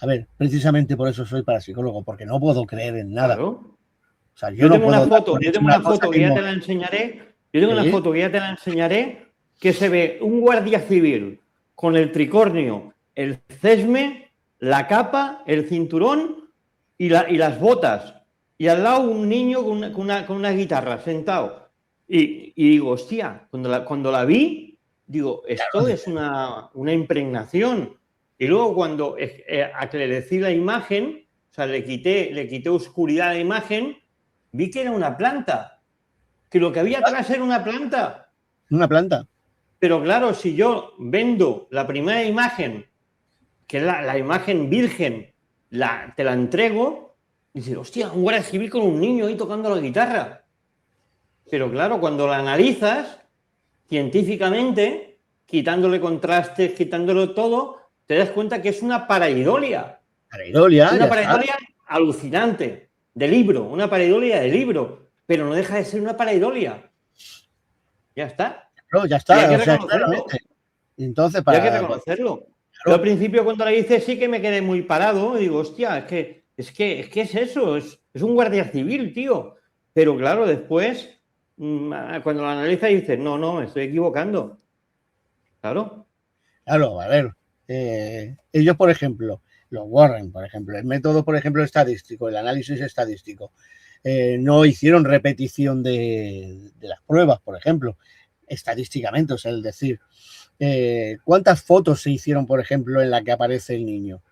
A ver, precisamente por eso soy parapsicólogo, porque no puedo creer en nada. Claro. O sea, yo no puedo dar por Yo hecho tengo una una cosa foto que que ya no te la es. enseñaré. Yo tengo una Sí, foto que ya te la enseñaré que se ve un guardia civil con el tricornio, el cesme, la capa, el cinturón y las botas. Y al lado un niño con una guitarra sentado. Y digo, hostia, cuando la vi, digo, esto es una impregnación. Y luego cuando aclarecí la imagen, o sea, le quité oscuridad a la imagen, vi que era una planta, que lo que había atrás era una planta. una planta. Pero claro, si yo vendo la primera imagen, que es la imagen virgen, te la entrego, y dices, hostia, un guardia civil con un niño ahí tocando la guitarra. Pero claro, cuando la analizas científicamente, quitándole contrastes, quitándole todo, te das cuenta que es una pareidolia. Pareidolia, Una ya está. pareidolia alucinante, de libro, una pareidolia de libro, pero no deja de ser una pareidolia. Ya está. Claro, ya Y hay está, que o sea, reconocerlo. claramente. Entonces, Y hay que pues, reconocerlo. Yo al claro, principio cuando la hice sí que me quedé muy parado y digo, hostia, es eso, es un guardia civil, tío. Pero claro, después, cuando lo analizas dices, no, me estoy equivocando. Claro. claro, a ver, ellos, por ejemplo, los Warren, por ejemplo, el método, por ejemplo, estadístico, el análisis estadístico, no hicieron repetición de las pruebas, por ejemplo, estadísticamente, o sea, es decir, ¿cuántas fotos se hicieron, por ejemplo, en la que aparece el niño?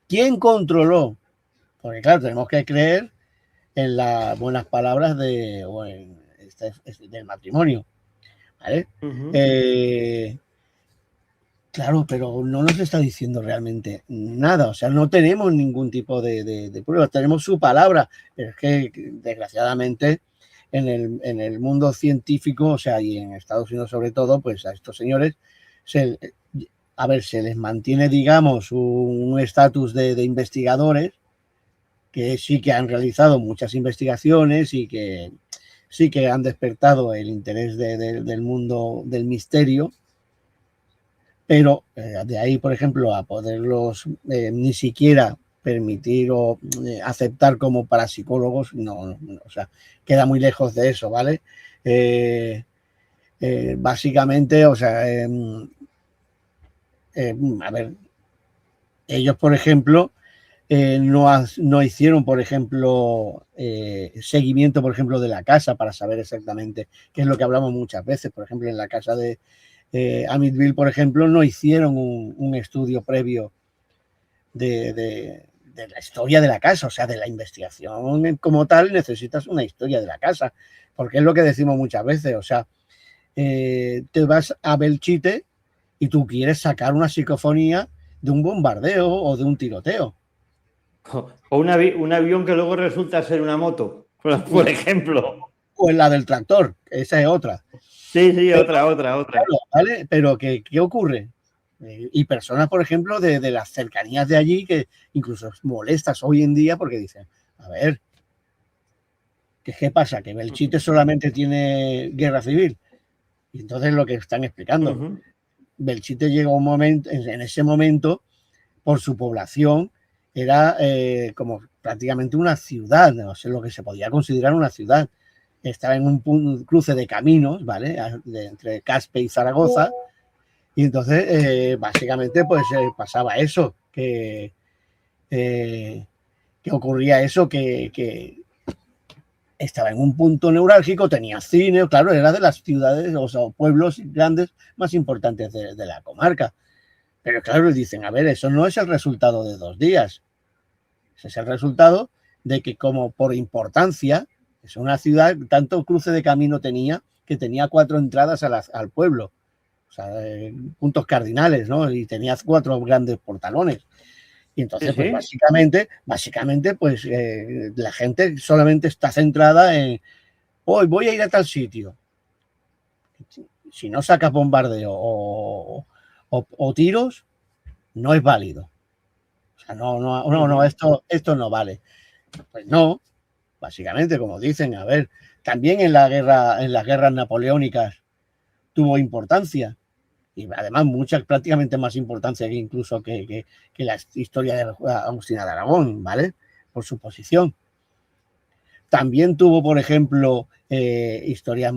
¿Quién controló? Porque claro, tenemos que creer en las buenas palabras del matrimonio, ¿vale? Uh-huh. Claro, pero no nos está diciendo realmente nada, o sea, no tenemos ningún tipo de pruebas, tenemos su palabra, pero es que desgraciadamente en el mundo científico, o sea, y en Estados Unidos sobre todo, pues a estos señores, se, a ver, se les mantiene, digamos, un estatus de investigadores que sí que han realizado muchas investigaciones y que sí que han despertado el interés del mundo del misterio, pero de ahí, por ejemplo, a poderlos ni siquiera permitir o aceptar como parapsicólogos, no, o sea, queda muy lejos de eso, ¿vale? Básicamente, o sea, a ver, ellos, por ejemplo, no hicieron, por ejemplo, seguimiento, por ejemplo, de la casa para saber exactamente qué es lo que hablamos muchas veces. Por ejemplo, en la casa de Amityville, por ejemplo, no hicieron un estudio previo de la historia de la casa, o sea, de la investigación como tal, necesitas una historia de la casa, porque es lo que decimos muchas veces, o sea, te vas a Belchite y tú quieres sacar una psicofonía de un bombardeo o de un tiroteo. O un avión que luego resulta ser una moto, por ejemplo. O en la del tractor, esa es otra. Sí, Pero, otra. claro, ¿vale? Pero ¿qué ocurre? Y personas, por ejemplo, de las cercanías de allí que incluso molestas hoy en día porque dicen, a ver, ¿qué pasa? Que Belchite solamente tiene guerra civil. Y entonces lo que están explicando, Belchite llegó un momento, en ese momento, por su población, era como prácticamente una ciudad, no sé lo que se podía considerar una ciudad. Estaba en un cruce de caminos, ¿vale? Entre Caspe y Zaragoza. Y entonces, básicamente, pues pasaba eso, que ocurría eso, que estaba en un punto neurálgico, tenía cine, claro, era de las ciudades o sea, pueblos grandes más importantes de la comarca. Pero claro, dicen, a ver, eso no es el resultado de 2 días. Ese es el resultado de que como por importancia, es una ciudad, tanto cruce de camino tenía, que tenía 4 entradas al pueblo. O sea, puntos cardinales, ¿no? Y tenía 4 grandes portalones. Y entonces, pues básicamente, pues la gente solamente está centrada en, hoy voy a ir a tal sitio. Si no sacas bombardeo o tiros, no es válido. O sea, no, esto no vale. Pues no, básicamente, como dicen, a ver, también en las guerras napoleónicas tuvo importancia. Y además prácticamente más importancia que incluso que la historia de Agustina de Aragón, ¿vale? Por su posición. También tuvo, por ejemplo, historias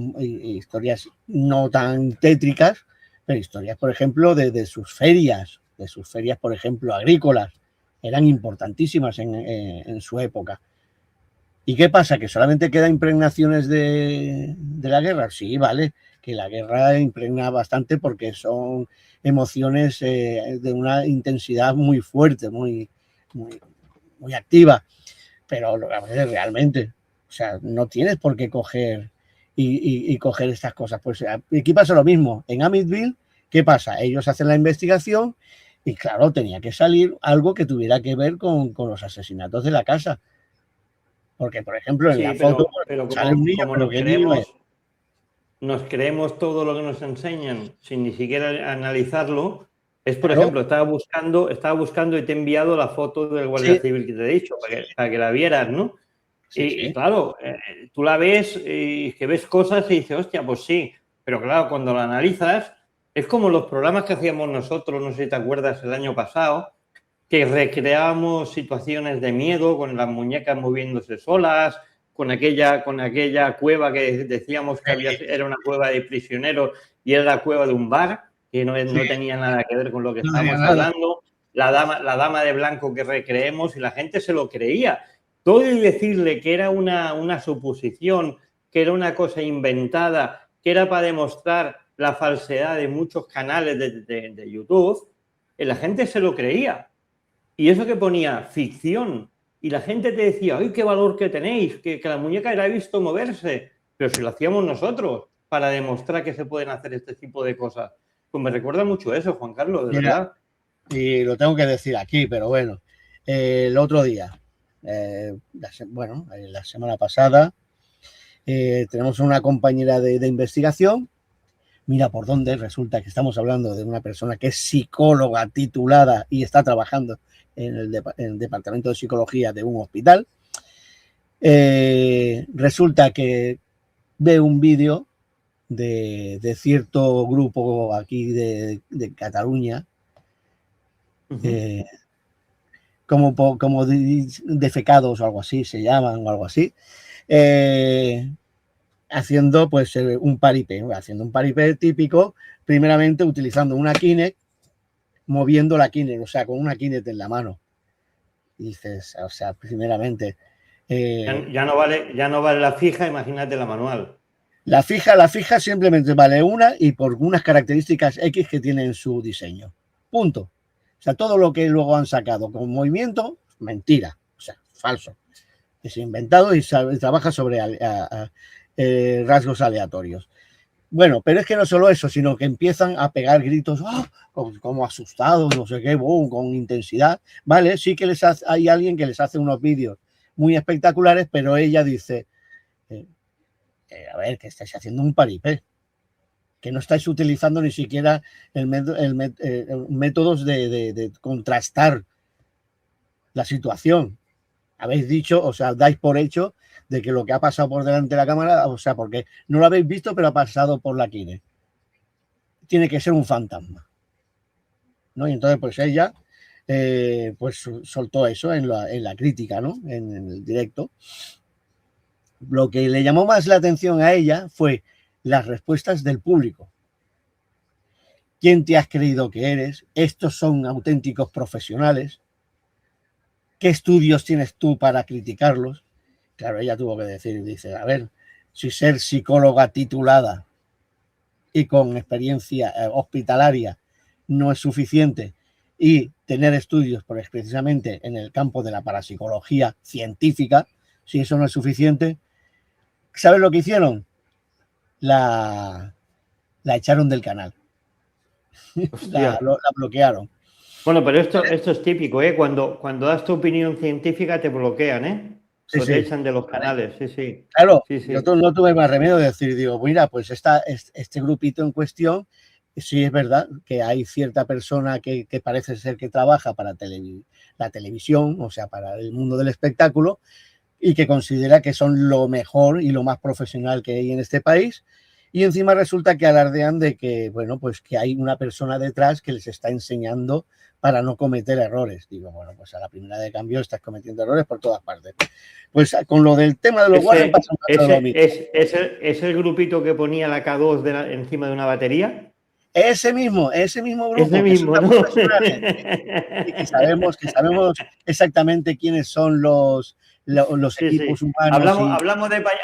no tan tétricas, pero historias, por ejemplo, de sus ferias, por ejemplo, agrícolas. Eran importantísimas en su época. ¿Y qué pasa? ¿Que solamente queda impregnaciones de la guerra? Sí, vale, que la guerra impregna bastante porque son emociones de una intensidad muy fuerte, muy activa, pero realmente, o sea, no tienes por qué coger y coger estas cosas. Pues aquí pasa lo mismo. En Amityville, ¿qué pasa? Ellos hacen la investigación y claro, tenía que salir algo que tuviera que ver con los asesinatos de la casa. Porque, por ejemplo, en la foto pero sale un niño, como pero ¿qué niño es? nos creemos todo lo que nos enseñan sin ni siquiera analizarlo. Es, por Claro. ejemplo, estaba buscando y te he enviado la foto del guardia civil que te he dicho, para que la vieras, ¿no? Sí, y claro, tú la ves y que ves cosas y dices, hostia, pues sí. Pero claro, cuando la analizas, es como los programas que hacíamos nosotros, no sé si te acuerdas, el año pasado, que recreábamos situaciones de miedo con las muñecas moviéndose solas, con aquella cueva que decíamos que era una cueva de prisioneros y era la cueva de un bar, que no tenía nada que ver con lo que estábamos hablando, la dama de blanco que recreemos y la gente se lo creía. Todo y decirle que era una suposición, que era una cosa inventada, que era para demostrar la falsedad de muchos canales de YouTube, la gente se lo creía. Y eso que ponía ficción. Y la gente te decía, ¡ay, qué valor que tenéis! Que la muñeca la he visto moverse. Pero si lo hacíamos nosotros para demostrar que se pueden hacer este tipo de cosas. Pues me recuerda mucho eso, Juan Carlos, de verdad. Y lo tengo que decir aquí, pero bueno. El otro día, la semana pasada, tenemos una compañera de investigación. Mira por dónde resulta que estamos hablando de una persona que es psicóloga titulada y está trabajando en el departamento de psicología de un hospital. Resulta que ve un vídeo de cierto grupo aquí de Cataluña, como defecados o algo así, se llaman o algo así, haciendo pues un paripé típico, primeramente utilizando una Kinect, moviendo la Kinect, o sea, con una Kinect en la mano. Y dices, o sea, primeramente... ya no vale la fija, imagínate la manual. La fija simplemente vale una y por unas características X que tiene en su diseño. Punto. O sea, todo lo que luego han sacado con movimiento, mentira. O sea, falso. Es inventado y trabaja sobre rasgos aleatorios. Bueno, pero es que no solo eso, sino que empiezan a pegar gritos, ¡oh! Como asustados, no sé qué, boom, con intensidad, ¿vale? Sí que hay alguien que les hace unos vídeos muy espectaculares, pero ella dice, a ver, que estáis haciendo un paripé, que no estáis utilizando ni siquiera métodos de contrastar la situación. Habéis dicho, o sea, dais por hecho de que lo que ha pasado por delante de la cámara, o sea, porque no lo habéis visto, pero ha pasado por la Kine. Tiene que ser un fantasma, ¿no? Y entonces, pues ella, pues soltó eso en la crítica, ¿no? En el directo. Lo que le llamó más la atención a ella fue las respuestas del público. ¿Quién te has creído que eres? Estos son auténticos profesionales. ¿Qué estudios tienes tú para criticarlos? Claro, ella tuvo que decir, dice, a ver, si ser psicóloga titulada y con experiencia hospitalaria no es suficiente y tener estudios precisamente en el campo de la parapsicología científica, si eso no es suficiente, ¿sabes lo que hicieron? La echaron del canal. La bloquearon. Bueno, pero esto es típico, ¿eh? Cuando das tu opinión científica te bloquean, ¿eh? Sí, Te echan de los canales, sí, sí. Claro, sí, sí. yo no tuve más remedio de decir, digo, mira, pues este grupito en cuestión, sí es verdad que hay cierta persona que parece ser que trabaja para la televisión, o sea, para el mundo del espectáculo, y que considera que son lo mejor y lo más profesional que hay en este país. Y encima resulta que alardean de que, bueno, pues que hay una persona detrás que les está enseñando para no cometer errores. Digo, bueno, pues a la primera de cambio estás cometiendo errores por todas partes. Pues con lo del tema de los Warren pasa lo mismo. ¿Es el grupito que ponía la K2 encima de una batería? Ese mismo grupo. Ese mismo, ¿no? Y que sabemos exactamente quiénes son los equipos humanos.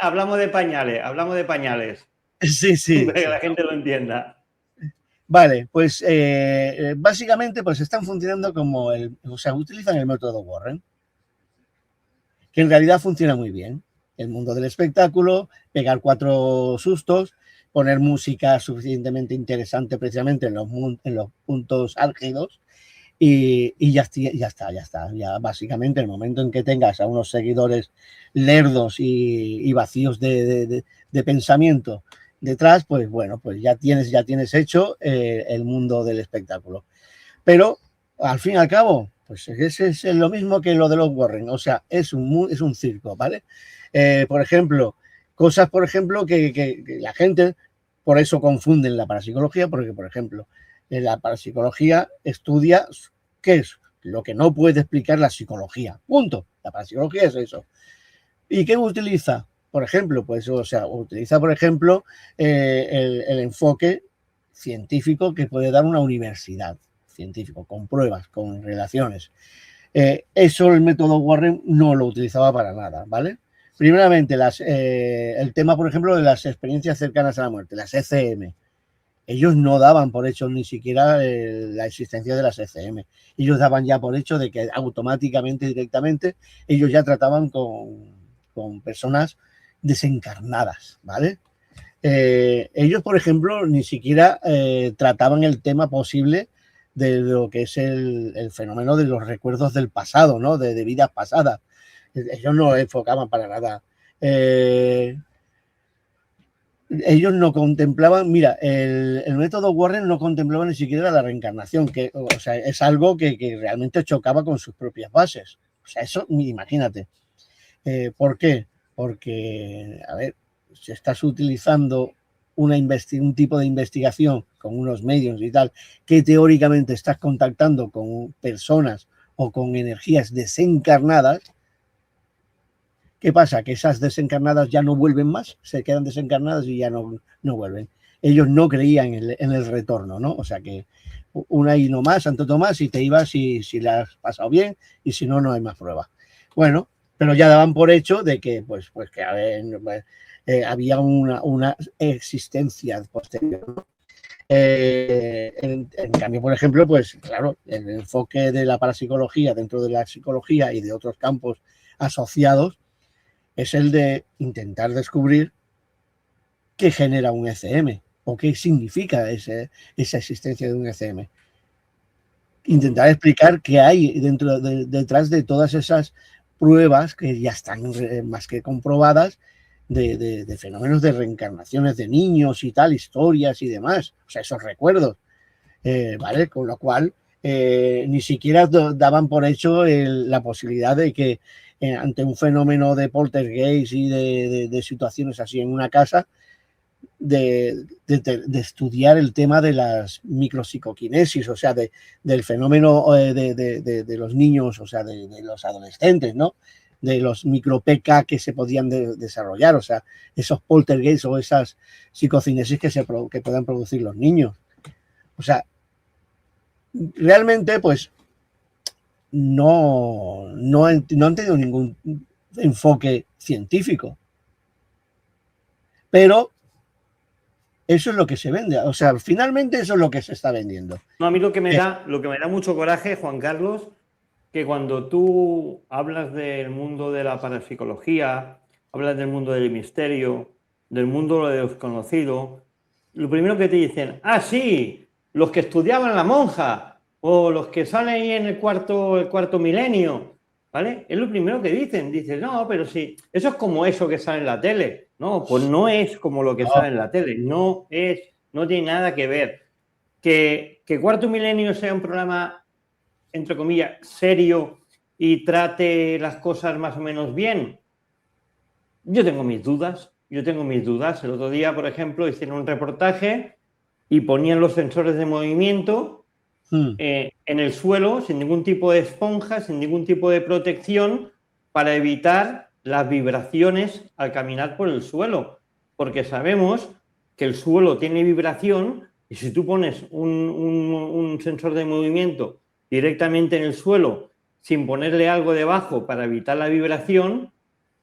Hablamos de pañales. Sí. Para que la gente lo entienda. Vale, pues básicamente pues están funcionando utilizan el método Warren, que en realidad funciona muy bien. El mundo del espectáculo, pegar 4 sustos, poner música suficientemente interesante precisamente en los puntos álgidos y ya está. Ya básicamente el momento en que tengas a unos seguidores lerdos y vacíos de pensamiento detrás, pues bueno, pues ya tienes hecho el mundo del espectáculo. Pero al fin y al cabo, pues ese es lo mismo que lo de los Warren, o sea, es un circo, ¿vale? Por ejemplo, cosas, que la gente, por eso confunden la parapsicología, porque, por ejemplo, la parapsicología estudia qué es lo que no puede explicar la psicología, punto. La parapsicología es eso. ¿Y qué utiliza? Por ejemplo, utiliza, por ejemplo, el enfoque científico que puede dar una universidad, científico, con pruebas, con relaciones. Eso el método Warren no lo utilizaba para nada, ¿vale? Primeramente, el tema, por ejemplo, de las experiencias cercanas a la muerte, las ECM. Ellos no daban por hecho ni siquiera la existencia de las ECM. Ellos daban ya por hecho de que automáticamente, directamente, ellos ya trataban con personas desencarnadas, ¿vale? Ellos, por ejemplo, ni siquiera trataban el tema posible de lo que es el fenómeno de los recuerdos del pasado, ¿no? De vidas pasadas. Ellos no enfocaban para nada. Ellos no contemplaban, mira, el método Warren no contemplaba ni siquiera la reencarnación, que, o sea, es algo que realmente chocaba con sus propias bases. O sea, eso, imagínate. ¿Por qué? Porque, a ver, si estás utilizando un tipo de investigación con unos medios y tal, que teóricamente estás contactando con personas o con energías desencarnadas, ¿qué pasa? Que esas desencarnadas ya no vuelven más, se quedan desencarnadas y ya no vuelven. Ellos no creían en el retorno, ¿no? O sea que una y no más, Santo Tomás, y te ibas si la has pasado bien y si no, no hay más pruebas. Bueno, pero ya daban por hecho de que, pues que a ver, había una existencia posterior, ¿no? En cambio, por ejemplo, pues claro, el enfoque de la parapsicología dentro de la psicología y de otros campos asociados es el de intentar descubrir qué genera un ECM, o qué significa esa existencia de un ECM. Intentar explicar qué hay detrás de todas esas pruebas que ya están más que comprobadas de fenómenos de reencarnaciones de niños y tal, historias y demás, o sea, esos recuerdos, ¿vale? Con lo cual, ni siquiera daban por hecho la posibilidad de que ante un fenómeno de poltergeist y de situaciones así en una casa, de estudiar el tema de las micropsicoquinesis, o sea, del fenómeno de los niños, o sea, de los adolescentes, ¿no? De los micro-PK que se podían desarrollar, o sea, esos poltergeists o esas psicocinesis que puedan producir los niños. O sea, realmente, pues, no han tenido ningún enfoque científico. Pero eso es lo que se vende. O sea, finalmente eso es lo que se está vendiendo. No, a mí lo que me da mucho coraje, Juan Carlos, que cuando tú hablas del mundo de la parapsicología, hablas del mundo del misterio, del mundo de lo desconocido, lo primero que te dicen, sí, los que estudiaban la monja, o los que salen ahí en el cuarto milenio, ¿vale? Es lo primero que dicen. Dices, no, pero sí, eso es como eso que sale en la tele. No, pues no es como lo que sale en la tele. No tiene nada que ver. Que Cuarto Milenio sea un programa, entre comillas, serio y trate las cosas más o menos bien. Yo tengo mis dudas. El otro día, por ejemplo, hicieron un reportaje y ponían los sensores de movimiento en el suelo, sin ningún tipo de esponja, sin ningún tipo de protección, para evitar las vibraciones al caminar por el suelo. Porque sabemos que el suelo tiene vibración y si tú pones un sensor de movimiento directamente en el suelo sin ponerle algo debajo para evitar la vibración,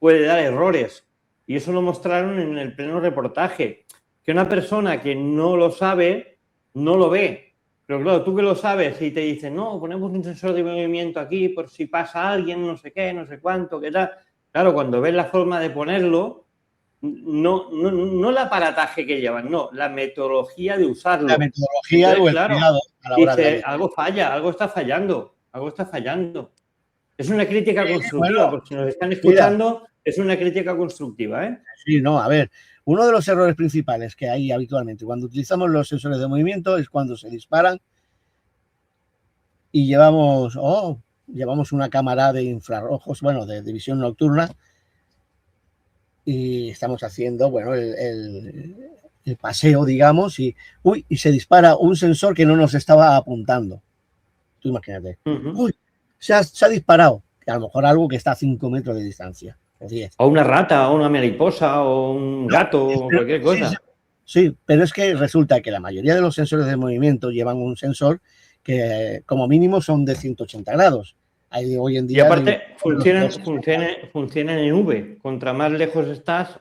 puede dar errores. Y eso lo mostraron en el pleno reportaje. Que una persona que no lo sabe, no lo ve. Pero claro, tú que lo sabes y te dicen, no, ponemos un sensor de movimiento aquí por si pasa alguien, no sé qué, no sé cuánto, qué tal. Claro, cuando ves la forma de ponerlo, no el aparataje que llevan, no, la metodología de usarlo. La metodología. Entonces, o el cuidado a la hora dice, algo falla, algo está fallando. Es una crítica constructiva, porque si nos están escuchando, es una crítica constructiva, ¿eh? Sí, no, a ver, uno de los errores principales que hay habitualmente cuando utilizamos los sensores de movimiento es cuando se disparan y llevamos una cámara de infrarrojos, bueno, de visión nocturna, y estamos haciendo, bueno, el paseo, digamos, y se dispara un sensor que no nos estaba apuntando. Tú imagínate. Se ha disparado, que a lo mejor algo que está a 5 metros de distancia. O 10. O una rata, o una mariposa, o un gato, o cualquier cosa. Sí, pero es que resulta que la mayoría de los sensores de movimiento llevan un sensor que como mínimo son de 180 grados. Hoy en día, y aparte funcionan en V. Contra más lejos estás,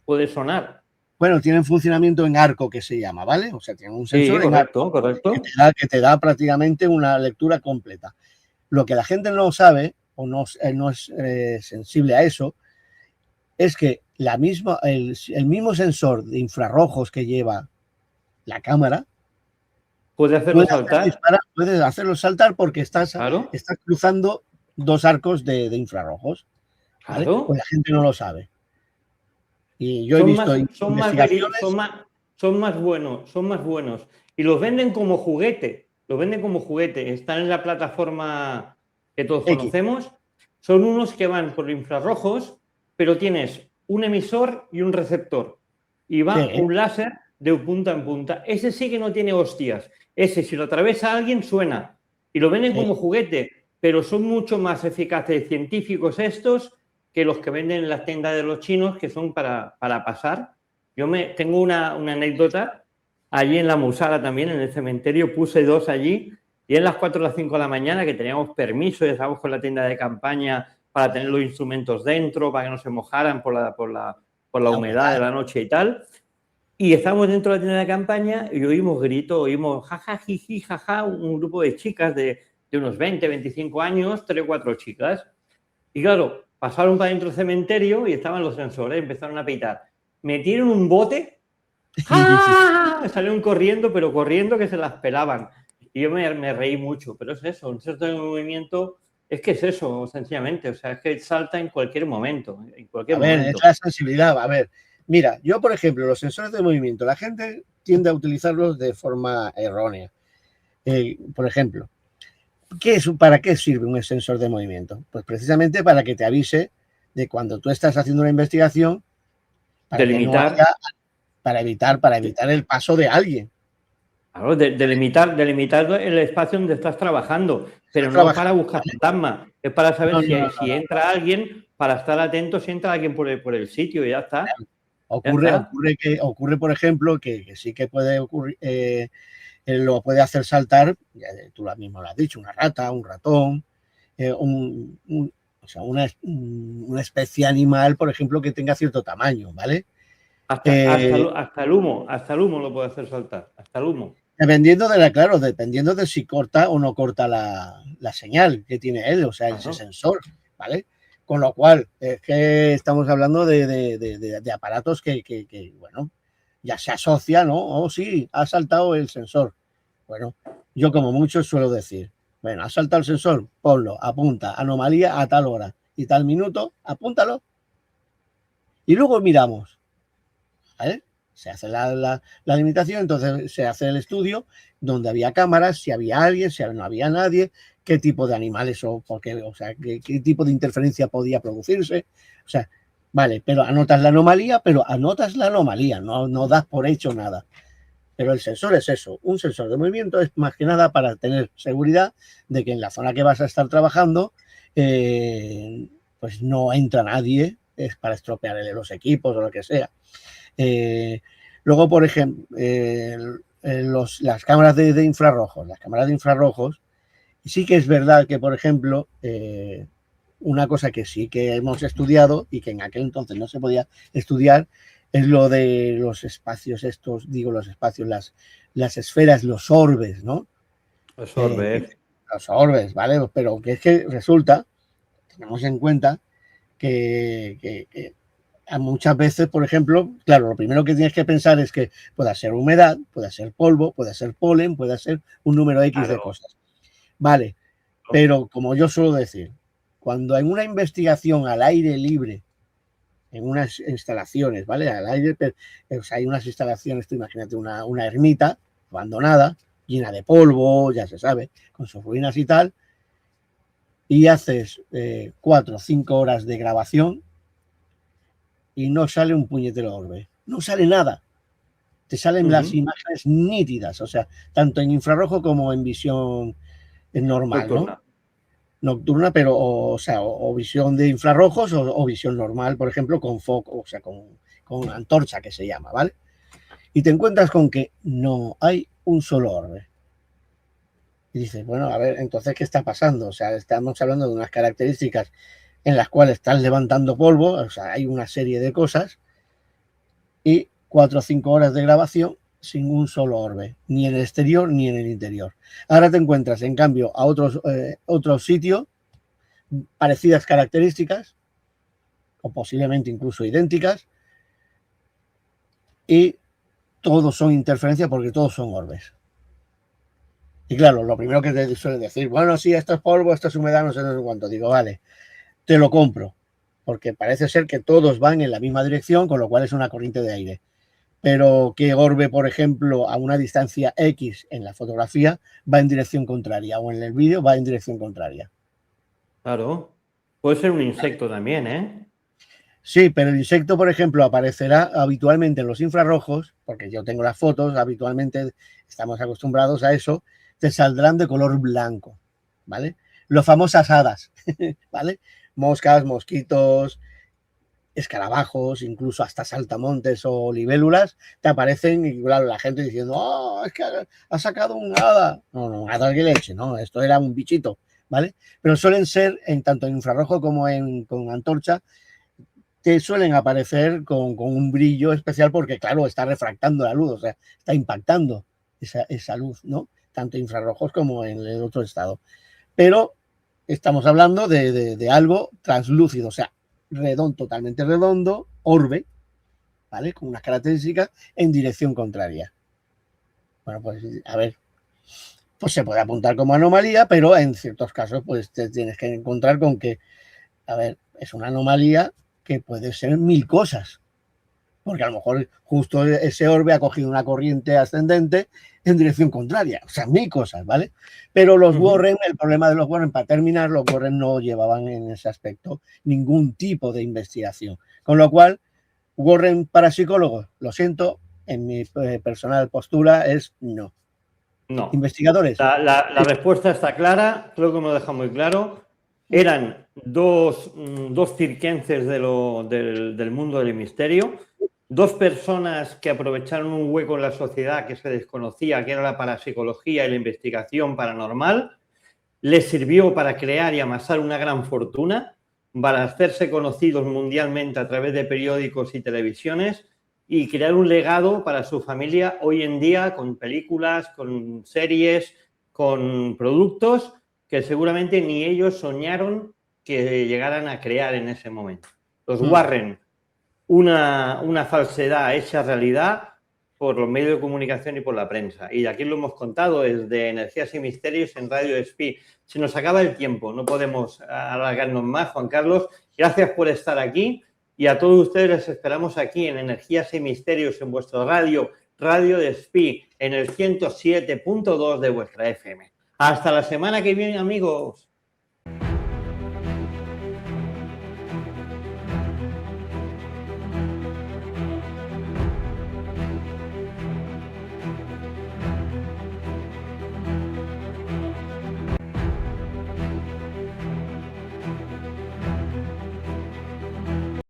puede sonar. Bueno, tienen funcionamiento en arco, que se llama, ¿vale? O sea, tienen un sensor en arco correcto. Que te da prácticamente una lectura completa. Lo que la gente no sabe o no es sensible a eso es que el mismo sensor de infrarrojos que lleva la cámara puede hacerlo saltar. Puede hacerlo saltar porque estás cruzando dos arcos de infrarrojos. ¿Vale? Claro. Pues la gente no lo sabe. Y yo he visto investigaciones. Son más buenos. Y los venden como juguete. Están en la plataforma que todos conocemos. Son unos que van por infrarrojos, pero tienes un emisor y un receptor. Y va un láser de punta en punta. Ese sí que no tiene hostias. Ese, si lo atraviesa alguien, suena. Y lo venden como juguete, pero son mucho más eficaces científicos estos que los que venden en las tiendas de los chinos, que son para pasar. Yo tengo una anécdota. Allí en la Musara también, en el cementerio, puse 2 allí. Y en las 4 o las 5 de la mañana, que teníamos permiso, ya estábamos con la tienda de campaña para tener los instrumentos dentro, para que no se mojaran por la humedad de la noche y tal. Y estábamos dentro de la tienda de campaña y oímos gritos, oímos jaja, jiji, jaja, un grupo de chicas de unos 20, 25 años, 3 o 4 chicas. Y claro, pasaron para dentro del cementerio y estaban los sensores, empezaron a pitar. Metieron un bote ¡Ah! Salieron corriendo, pero corriendo que se las pelaban. Y yo me reí mucho, pero es eso, un sensor de movimiento es que es eso, sencillamente, o sea, es que salta en cualquier momento, en cualquier A ver, es momento. la sensibilidad. A ver, mira, yo, por ejemplo, los sensores de movimiento, la gente tiende a utilizarlos de forma errónea. Por ejemplo, ¿para qué sirve un sensor de movimiento? Pues precisamente para que te avise de cuando tú estás haciendo una investigación, para que no Delimitar, haya, para evitar el paso de alguien. claro, delimitar el espacio donde estás trabajando, pero Estás no para trabajando, buscar fantasmas, es para saber no, no, no, si no. entra alguien, para estar atento si entra alguien por el sitio, y ya está, ya Ocurre, está. ocurre, por ejemplo, que sí que puede ocurrir, lo puede hacer saltar, ya tú mismo lo has dicho, una rata, un ratón, o sea, una especie animal, por ejemplo, que tenga cierto tamaño, ¿vale? Hasta el humo lo puede hacer saltar, hasta el humo. Claro, dependiendo de si corta o no corta la señal que tiene él, o sea, ese Claro. sensor, ¿vale? Con lo cual, es que estamos hablando de aparatos que, bueno, ya se asocia, ¿no? Oh, sí, ha saltado el sensor. Bueno, yo como mucho suelo decir, bueno, ha saltado el sensor, ponlo, apunta, anomalía a tal hora y tal minuto, apúntalo y luego miramos, ¿vale? Se hace la limitación, entonces se hace el estudio donde había cámaras, si había alguien, si no había nadie, qué tipo de animales o sea, qué tipo de interferencia podía producirse. O sea, vale, pero anotas la anomalía, no das por hecho nada. Pero el sensor es eso, un sensor de movimiento es más que nada para tener seguridad de que en la zona que vas a estar trabajando, pues no entra nadie, es para estropear los equipos o lo que sea. Luego, por ejemplo, las cámaras de infrarrojos. Las cámaras de infrarrojos, sí que es verdad que, por ejemplo, una cosa que sí que hemos estudiado y que en aquel entonces no se podía estudiar es lo de los espacios estos, digo los espacios, las esferas, los orbes, ¿no? Absorber. Los orbes, ¿vale? Pero que es que resulta, tenemos en cuenta que muchas veces, por ejemplo, claro, lo primero que tienes que pensar es que pueda ser humedad, pueda ser polvo, pueda ser polen, pueda ser un número X de Claro. cosas. Vale, pero como yo suelo decir, cuando en una investigación al aire libre, en unas instalaciones, ¿vale? Al aire, o sea, hay unas instalaciones, tú imagínate una ermita abandonada, llena de polvo, ya se sabe, con sus ruinas y tal, y haces 4 o 5 horas de grabación y no sale un puñetero orbe, no sale nada. Te salen las imágenes nítidas, o sea, tanto en infrarrojo como en visión normal, ¿no? Nocturna. Nocturna, pero, o sea, o visión de infrarrojos o visión normal, por ejemplo, con foco, o sea, con antorcha que se llama, ¿vale? Y te encuentras con que no hay un solo orbe. Y dices, bueno, a ver, entonces, ¿qué está pasando? O sea, estamos hablando de unas características en las cuales están levantando polvo, o sea, hay una serie de cosas, y 4 o 5 horas de grabación sin un solo orbe, ni en el exterior ni en el interior. Ahora te encuentras, en cambio, a otros sitios, parecidas características, o posiblemente incluso idénticas, y todos son interferencias porque todos son orbes. Y claro, lo primero que te suelen decir, bueno, sí, esto es polvo, esto es humedad, no sé cuánto. Digo, vale, te lo compro, porque parece ser que todos van en la misma dirección, con lo cual es una corriente de aire. Pero que orbe, por ejemplo, a una distancia X en la fotografía va en dirección contraria o en el vídeo va en dirección contraria. Claro. Puede ser un insecto también, ¿eh? Sí, pero el insecto, por ejemplo, aparecerá habitualmente en los infrarrojos, porque yo tengo las fotos, habitualmente estamos acostumbrados a eso, te saldrán de color blanco, ¿vale? Las famosas hadas, ¿vale? Moscas, mosquitos, escarabajos, incluso hasta saltamontes o libélulas, te aparecen y claro, la gente diciendo, oh, es que ha sacado un hada. No, no, un hada que leche, no, esto era un bichito, ¿vale? Pero suelen ser, en tanto en infrarrojo como con antorcha, te suelen aparecer con un brillo especial porque, claro, está refractando la luz, o sea, está impactando esa luz, ¿no? Tanto infrarrojos como en el otro estado. Pero estamos hablando de algo translúcido, o sea, redondo, totalmente redondo, orbe, ¿vale? Con unas características en dirección contraria. Bueno, pues a ver, pues se puede apuntar como anomalía, pero en ciertos casos pues te tienes que encontrar con que, a ver, es una anomalía que puede ser 1000 cosas. Porque a lo mejor justo ese orbe ha cogido una corriente ascendente en dirección contraria. O sea, 1000 cosas, ¿vale? Pero los Warren, el problema de los Warren, para terminar, los Warren no llevaban en ese aspecto ningún tipo de investigación. Con lo cual, Warren para psicólogos, lo siento, en mi personal postura es no. No. ¿Investigadores? La respuesta está clara, creo que me lo deja muy claro. Eran dos circenses del mundo del misterio, dos personas que aprovecharon un hueco en la sociedad que se desconocía, que era la parapsicología y la investigación paranormal. Les sirvió para crear y amasar una gran fortuna, para hacerse conocidos mundialmente a través de periódicos y televisiones y crear un legado para su familia hoy en día con películas, con series, con productos que seguramente ni ellos soñaron que llegaran a crear en ese momento. Los Warren, una falsedad hecha realidad por los medios de comunicación y por la prensa. Y aquí lo hemos contado desde Energías y Misterios en Radio Despí. Se nos acaba el tiempo, no podemos alargarnos más, Juan Carlos. Gracias por estar aquí y a todos ustedes les esperamos aquí en Energías y Misterios en vuestro Radio Despí, en el 107.2 de vuestra FM. Hasta la semana que viene, amigos.